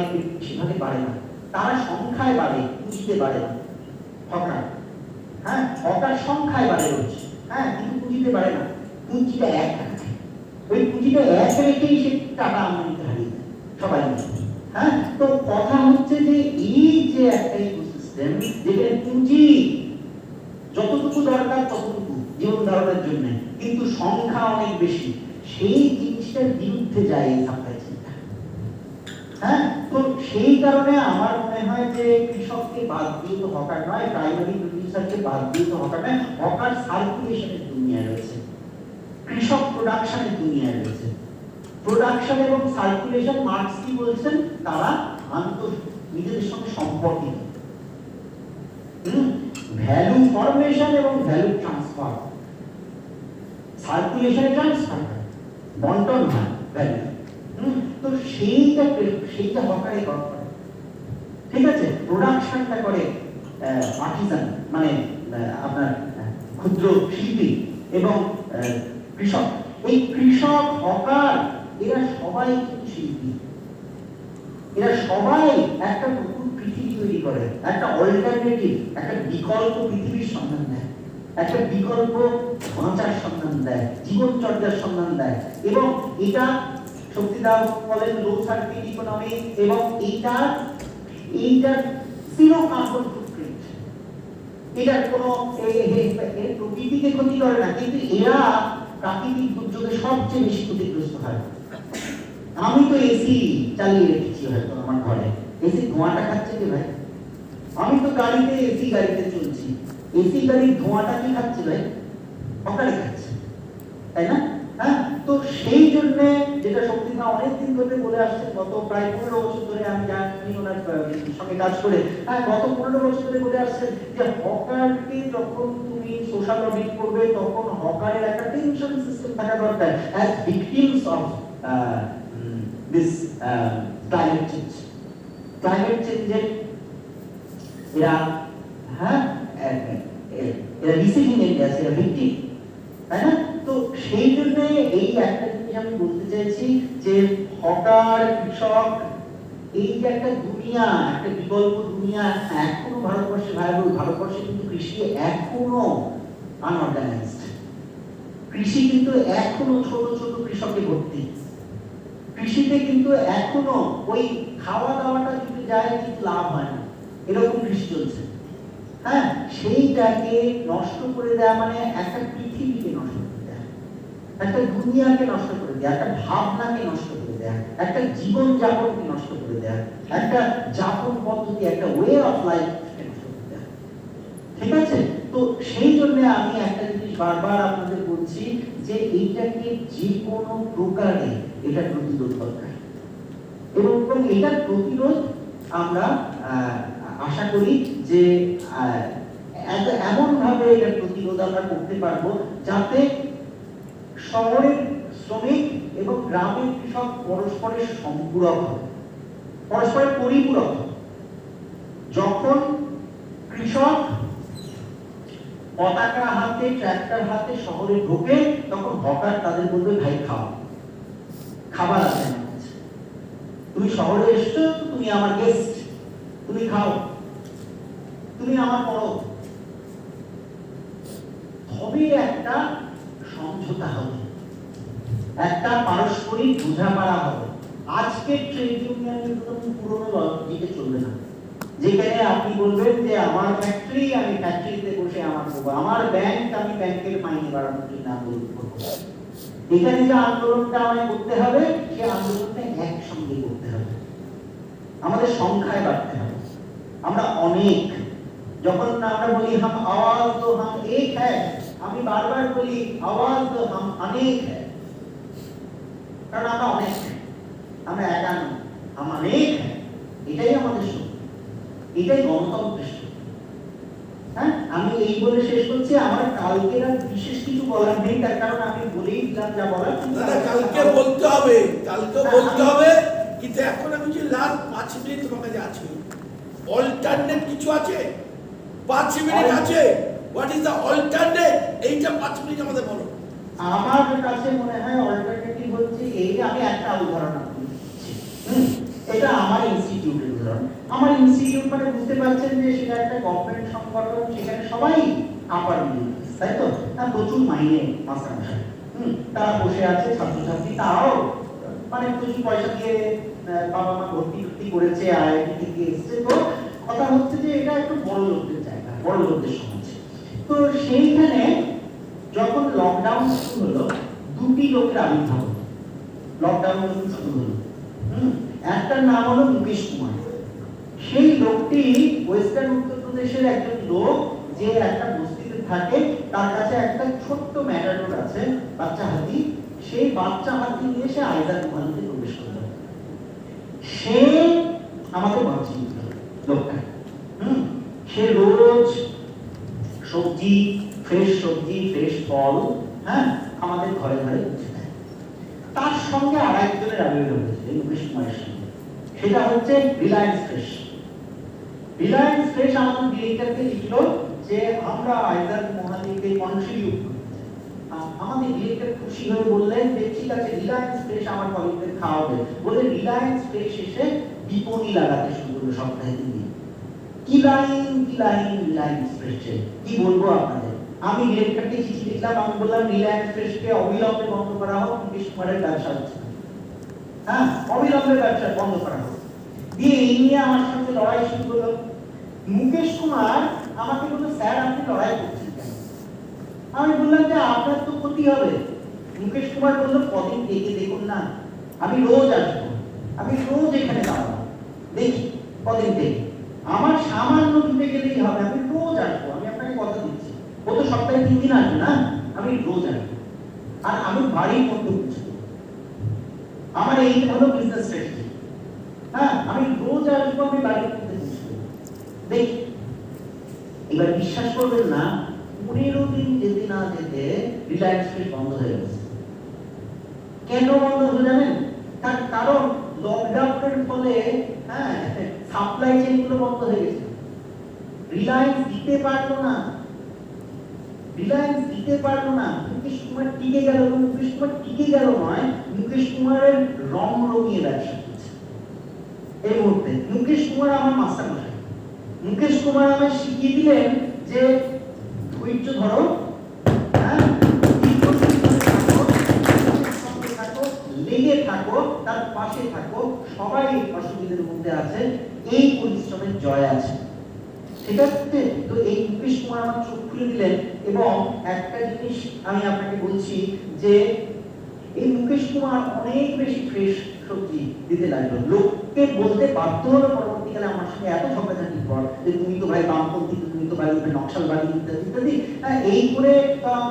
সেভাবে বাড়ে না, তারা সংখ্যায় বাড়ে, পুঁজিতে বাড়ে না হকার। হ্যাঁ, হকার সংখ্যায় বাড়ে রয়েছে, হ্যাঁ, কিন্তু পুঁজিতে বাড়ে না, পুঁজিটা এক রাখে। ওই পুঁজিটা এক রেখেই সে টাকা আমদানিতে হারিয়ে দেয় সবাই মিলে। হ্যাঁ, তো কথা হচ্ছে যে এই যে একটা ইকোসিস্টেম যেখানে পুঁজি যতটুকু দরকার ততটুকু জীবন ধারণের জন্য, কিন্তু সংখ্যা অনেক বেশি, সেই জিনিসটার বিরুদ্ধে যায় এই সাপ্লাই চেইনটা। হ্যাঁ, তো সেই কারণে আমার মনে হয় যে কৃষককে বাদ দিয়ে তো হকার নয়, প্রাইমারি প্রডিউসারকে বাদ দিয়ে তো হকার নয়। হকার সার্কুলেশনের দুনিয়া রয়েছে, কৃষক প্রোডাকশনের দুনিয়া রয়েছে। প্রোডাকশন এবং সার্কুলেশন, মার্কস কি বলছেন, তারা নিজেদের সঙ্গে সম্পর্কিত। ভ্যালু ফরমেশন এবং ভ্যালু ট্রান্সফার, সার্কুলেশনে ট্রান্সফার, বন্টন হয় ভ্যালু। তো সেইটা হকারে করে, ঠিক আছে। প্রোডাকশনটা করে আর্টিসান, মানে আপনার ক্ষুদ্র শিল্পী এবং কৃষক। এই কৃষক, হকার, এরা সবাই কিন্তু শিল্পী, এরা সবাই একটা নতুন পৃথিবী তৈরি করে, একটা অল্টারনেটিভ, একটা বিকল্প পৃথিবীর সন্ধান দেয়, একটা বিকল্প বাঁচার সন্ধান দেয়, জীবনচর্যার সন্ধান দেয়। এবং এটা শক্তিদা বলেন লো সার্কিট ইকোনমি, এবং এইটার জিরো কার্বন ফুটপ্রিন্ট। এটার কোনো প্রকৃতিকে ক্ষতি করে না, কিন্তু এরা প্রাকৃতিক দুর্যোগে সবচেয়ে বেশি ক্ষতিগ্রস্ত হয়। আমি তো এসি চালিয়ে রেখেছি হয়তো আমার ঘরে, এসি ধোঁয়াটা খাচ্ছে কি ভাই? আমি তো গাড়িতে, এসি গাড়িতে চলছি, এসি গাড়ির ধোঁয়াটা কি খাচ্ছে ভাই? হকারে খাচ্ছে, তাই না? হ্যাঁ, তো সেই জন্য যেটা শক্তিদা অনেকদিন ধরে বলে আসছে, গত প্রায় 15 বছর ধরে আমি জানি ওনার সঙ্গে কাজ করে, হ্যাঁ গত 15 বছর ধরে বলে আসছেন যে হকারকে যখন তুমি সোশ্যাল অডিট করবে তখন হকারের একটা টেনশন সিস্টেম থাকা দরকার as victims of this climate change. Climate চেঞ্জের এরা হ্যাঁ এরা রিসিভিং এন্ড এরা ভিকটিম, তাই না? তো সেই জন্য এই একটা জিনিস আমি বলতে চাইছি যে হকার, কৃষক, এই যে একটা দুনিয়া, একটা বিকল্প দুনিয়া এখনো ভারতবর্ষে ভাইবল। ভারতবর্ষে কিন্তু কৃষি এখনো আনঅর্গানাইজড। কৃষি কিন্তু এখনো ছোট ছোট কৃষকে ভর্তি। কৃষিতে কিন্তু এখনো ওই খাওয়া দাওয়াটা যদি যায় কিন্তু লাভ হয় না, এরকম কৃষি চলছে। হ্যাঁ, সেইটাকে নষ্ট করে দেওয়া মানে একটা পৃথিবীকে নষ্ট করে দেওয়া, একটা দুনিয়াকে নষ্ট করে দেওয়া, একটা ভাবনাকে নষ্ট করে দেওয়া, একটা জীবন যাপনকে নষ্ট করে দেওয়া, একটা যাপন পদ্ধতি, একটা ওয়ে অফ লাইফকে নষ্ট করে দেওয়া। ঠিক আছে? তো সেই জন্য আমি একটা জিনিস বারবার আপনাদের বলছি যে এইটাকে যে কোনো প্রকারে এটা প্রতিরোধ দরকার, এবং এটার প্রতিরোধ আমরা আশা করি যে এমন ভাবে এটার প্রতিরোধ আমরা করতে পারবো যাতে শহরের শ্রমিক এবং গ্রামের কৃষক পরস্পরের সম্পূরক হবে, পরস্পরের পরিপূরক। যখন কৃষক পতাকা হাতে, ট্রাক্টর হাতে শহরে ঢোকে, তখন হকার তাদের বলবে ভাই খাও, খাবার আছে আমার কাছে, তুমি শহরে এসছো, তুমি আমার গেস্ট, তুমি খাও, তুমি আমার পড়ো। তবে একটা সমঝোতা হবে, একটা পারস্পরিক বোঝাপড়া হবে। আজকে ট্রেড ইউনিয়নের পুরনো লজিকে চলবে না, যেখানে আপনি বলবেন যে আমার ফ্যাক্টরি, আমি ফ্যাক্টরিতে বসে আমার করবো, আমার ব্যাংক, আমি ব্যাংকের মাইনে বাড়ানোর জন্য আন্দোলন করবো। এখানে যে আন্দোলনটা আমায় করতে হবে, সে আন্দোলনটা একসঙ্গে করতে হবে, আমাদের সংখ্যায় বাড়তে হবে। আমরা অনেক, যখন আমরা বলি হাম আওয়াজ তো হাম এক হ্যায়, আমি বারবার বলি আওয়াজ তো হাম অনেক হ্যায়, কারণ আমরা অনেক, আমরা একা নই, হাম অনেক হ্যায়। এটাই আমাদের শক্তি, এটাই গণতন্ত্রের শক্তি। হ্যাঁ, আমি এই বলে শেষ করছি। আমার কালকের আর বিশেষ কিছু বলার নেই, তার কারণ আমি বলেই দিলাম যা বলার। কালকে বলতে হবে, কালকে বলতে হবে, কিন্তু এখন আমি যে লাস্ট 5 মিনিট তোমার কাছে আছে, অল্টারনেট কিছু আছে? 5 মিনিট আছে, হোয়াট ইজ দ্য অল্টারনেট? এইটা 5 মিনিট আমাদের বলো। আমার কাছে মনে হয় অল্টারনেটিভ হচ্ছে এই, আমি একটা উদাহরণ আপনাকে দিচ্ছি। এটা আমার ইনস্টিটিউটের উদাহরণ। আমার ইনস্টিটিউট মানে বুঝতে পারছেন যে সেটা একটা গভর্নমেন্ট সংগঠন, সেখানে সবাই আপার মিডল ক্লাস, তাই তো? প্রচুর মাইনে মাস্টারমশাই, তারা বসে আছে, ছাত্রছাত্রী, তারাও মানে প্রচুর পয়সা দিয়ে বাবা মা ভর্তি করেছে, আইআইটি থেকে এসছে। তো কথা হচ্ছে যে এটা একটু বড় লোকদের জায়গা, বড় লোকদের সমাজ। তো সেইখানে যখন লকডাউন শুরু হলো, দুটি লোকের আবির্ভাব হলো। লকডাউন যখন শুরু হলো, একটার নাম হলো মুকেশ কুমার। সেই লোকটি ওয়েস্টার্ন উত্তরপ্রদেশের একজন লোক, যে একটা বস্তিতে থাকে, তার কাছে একটা ছোট্ট ম্যাটাডোর আছে, বাচ্চা হাতি। সেই বাচ্চা হাতি নিয়ে সে আইজার মহল্লাতে প্রবেশ করলো। সে আমাকে বাঁচিয়ে দিল লোকটা। সে রোজ সবজি, ফ্রেশ সবজি, ফ্রেশ ফল, হ্যাঁ, আমাদের ঘরে ঘরে পৌঁছে দেয়। তার সঙ্গে আর একজনের আবির্ভাব হয়েছে এই মুকেশ কুমারের সঙ্গে, সেটা হচ্ছে রিলায়েন্স ফ্রেশ। রিলায়েন্স ফ্রেশ আমাদের ডিরেক্টরকে লিখলো যে আমরা আইজার মোহালিকে কন্ট্রিবিউট করতে চাই। আমাদের ডিরেক্টর খুশি হয়ে বললেন যে ঠিক আছে, রিলায়েন্স ফ্রেশ আমার কলিগদের খাওয়াবে বলে রিলায়েন্স ফ্রেশ এসে বিপণী লাগাতে শুরু করলো সপ্তাহে 3 দিন। কি লাইন রিলায়েন্স ফ্রেশে, কি বলবো আপনাদের। আমি ডিরেক্টরকে চিঠি লিখলাম, আমি বললাম রিলায়েন্স ফ্রেশকে অবিলম্বে বন্ধ করা হোক, মুকেশ কুমারের ব্যবসা হচ্ছে, হ্যাঁ অবিলম্বে ব্যবসা বন্ধ করা হোক। দিয়ে এই নিয়ে আমার সঙ্গে লড়াই শুরু হলো। মুকেশ কুমার আমাকে বললো স্যার আপনি লড়াই করছেন কেন? আমি বললাম যে আপনার তো ক্ষতি হবে। মুকেশ কুমার বললো কদিন দেখে দেখুন না, আমি রোজ আসবো, আমি রোজ এখানে দাঁড়াবো, দেখি কদিন দেখি, আমার সামান্য দিতে গেলেই হবে, আমি রোজ আসবো, আমি আপনাকে কথা দিচ্ছি। ও তো সপ্তাহে 3 দিন আসবে না, আমি রোজ আসবো। আর আমি বাড়ির মধ্যে বুঝবো আমার এই হলো বিজনেস স্ট্র্যাটেজি। হ্যাঁ, আমি রোজ আসবো, আমি বাড়ির মধ্যে বুঝবো। দেখি এবার বিশ্বাস করবেন না, 15 দিন যেতে না যেতে রিলায়েন্স ফ্রেশ বন্ধ হয়ে গেছে। কেন বন্ধ হলো জানেন? তার কারণ লকডাউনের ফলে হ্যাঁ সাপ্লাই চেইন গুলো বন্ধ হয়ে গেছে। রিলায়েন্স দিতে পারলো না, রিলায়েন্স দিতে পারলো না। মুকেশ কুমার টিকে গেল, এবং মুকেশ কুমার টিকে গেল নয়, মুকেশ কুমারের রং রঙিয়ে ব্যবসা করছে এই মুহূর্তে। মুকেশ কুমার আমার মাস্টার মশাই। মুকেশ কুমার আমায় শিখিয়ে দিলেন যে ধৈর্য ধরো, হ্যাঁ, লেগে থাকো, তার পাশে থাকো, সবাই অসুবিধার মধ্যে আছে, এই পরিশ্রমের জয় আছে। ঠিক আছে? তো এই মুকেশ কুমার আমার চোখ খুলে দিলেন। এবং একটা জিনিস আমি আপনাকে বলছি যে এই মুকেশ কুমার অনেক বেশি ফ্রেশ সবজি দিতে লাগলো। লোককে বলতে বাধ্য হলো পরবর্তীকালে আমার সঙ্গে এত ঝগড়াঝাটির পর যে তুমি তো ভাই বামপন্থী, তুমি তো ভাই নকশালবাদী ইত্যাদি ইত্যাদি। এই করে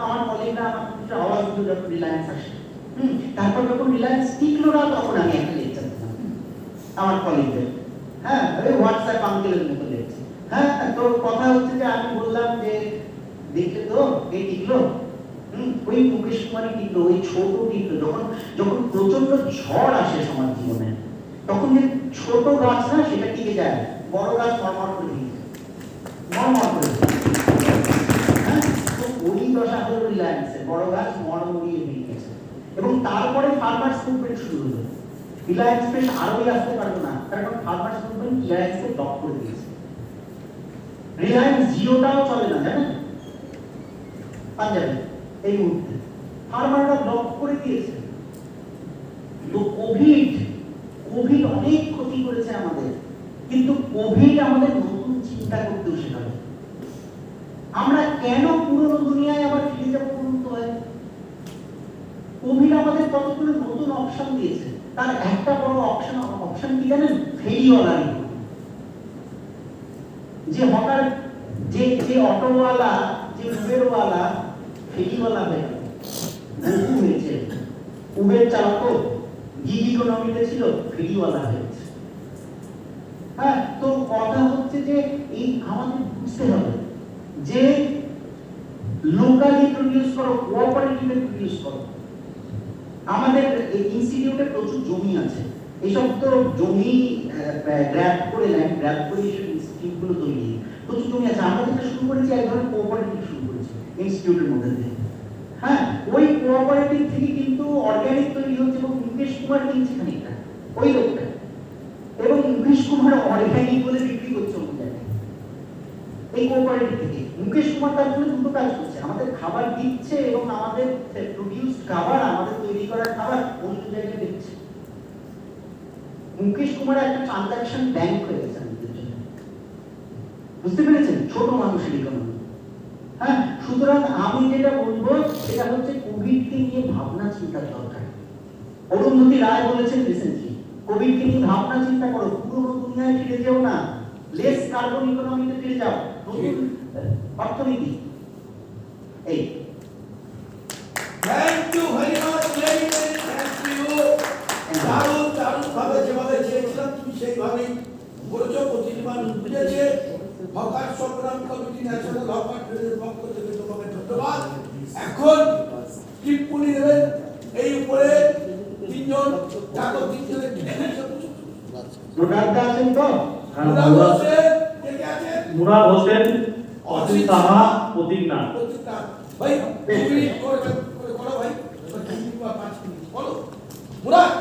আমার কলিগরা আমার কিছু আওয়াজ দিল যখন রিলায়েন্স আসে। তারপর যখন রিলায়েন্স টিকলো না, তখন আমি একটা লেকচার দিলাম আমার কলিগদের। হ্যাঁ, ওই হোয়াটসঅ্যাপ আঙ্কেলের মতো লেকচার। হ্যাঁ, তো কথা হচ্ছে যে আমি বললাম যে দেখলে তো এই টিকলো, ওই মুকেশ কুমারই টিকলো, ওই ছোট টিকলো। যখন যখন প্রচন্ড ঝড় আসে সমাজ জীবনে, তখন যে ছোট গাছ না সেটা টিকে যায়, বড় গাছ মরমর করে দিয়ে মরমর করে। হ্যাঁ, তো ওই দশা হলো রিলায়েন্সের, বড় গাছ মরমরিয়ে ভেঙে গেছে। এবং তারপরে ফার্মার্স মুভমেন্ট শুরু হলো। রিলায়েন্স ফ্রেশ আরোই আসতে পারলো না, কারণ ফার্মার্স মুভমেন্ট রিলায়েন্সকে ব্লক করে দিয়েছে। রিলায়েন্স জিওটাও চলে না, জানেন পাঞ্জাবে এই মুহূর্তে ফার্মাররা ব্লক করে দিয়েছে। তো কোভিড অনেক ক্ষতি করেছে আমাদের, কিন্তু কোভিড আমাদের নতুন চিন্তা করতেও শেখাবে। আমরা কেন পুরনো দুনিয়ায় আবার ফিরে যাবো বলুন তো ভাই? কোভিড আমাদের কতগুলো নতুন অপশন দিয়েছে। তার একটা বড় অপশন কি জানেন? ফেরিওয়ালা। যে হঠাৎ যে অটোওয়ালা, যে উবেরওয়ালা ফেরিওয়ালা হয়ে গেল, বহু হয়েছে। উবের চালকও গিগ ইকোনমিতে ছিল, ফেরিওয়ালা হয়েছে। হ্যাঁ, তো কথা হচ্ছে যে এই আমাদের বুঝতে হবে যে লোকালি প্রডিউস করো, কোঅপারেটিভে প্রডিউস করো। আমাদের ইনস্টিটিউটে প্রচুর জমি আছে, এইসব তো জমি গ্র্যাব করে ইনস্টিটিউটগুলো তৈরি, প্রচুর জমি আছে। আমরা যেটা শুরু করেছি এক ধরনের কোঅপারেটিভ শুরু করেছি ইনস্টিটিউটের মধ্যে দিয়ে। হ্যাঁ, ওই কোঅপারেটিভ থেকে কিন্তু অর্গানিক তৈরি হচ্ছে, এবং মুকেশ কুমার কিনছে খানিকটা ওই লোকটা, এবং মুকেশ কুমার অর্গানিক বলে বিক্রি করছে অন্য জায়গায় এই কোঅপারেটিভ থেকে। মুকেশ কুমার তার জন্য দুটো কাজ করছে, আমাদের খাবার দিচ্ছে এবং আমাদের প্রডিউসড খাবার, আমাদের তৈরি করা খাবার অন্য জায়গায় দিচ্ছে। মুকেশ কুমার একটা ট্রানজাকশন ব্যাংক হয়ে গেছে আমাদের জন্য, বুঝতে পেরেছেন? ছোট মানুষের ইকোনমি। হ্যাঁ, সুতরাং আমি যেটা বলবো সেটা হচ্ছে কোভিডকে নিয়ে ভাবনা চিন্তার দরকার। অরুন্ধতী রায় বলেছেন রিসেন্টলি, কোভিডকে নিয়ে ভাবনা চিন্তা করো, পুরনো দুনিয়ায় ফিরে যেও না, লেস কার্বন ইকোনমিতে ফিরে যাও, নতুন অর্থনীতি। এই thank you very much, very very thank you. দারুণ ভাবে যেভাবে চেয়েছিলাম তুমি সেইভাবেই বলেছো, প্রতিদিন বুঝেছে। হকার সংগ্রাম কমিটি, ন্যাশনাল হকার ট্রেডের পক্ষ থেকে তোমাকে ধন্যবাদ। এখন টিপ্পনি দেবেন এই উপরে তিনজন, যাকে তিনজনের মুরাদ আছেন তো? মুরাদ হোসেন, কে কে আছেন? মুরাদ হোসেন, অসিত সাহা, প্রতীক নাথ। ভাই 2 মিনিট করে করো ভাই, 2 মিনিট বা 5 মিনিট বলো মুরাদ।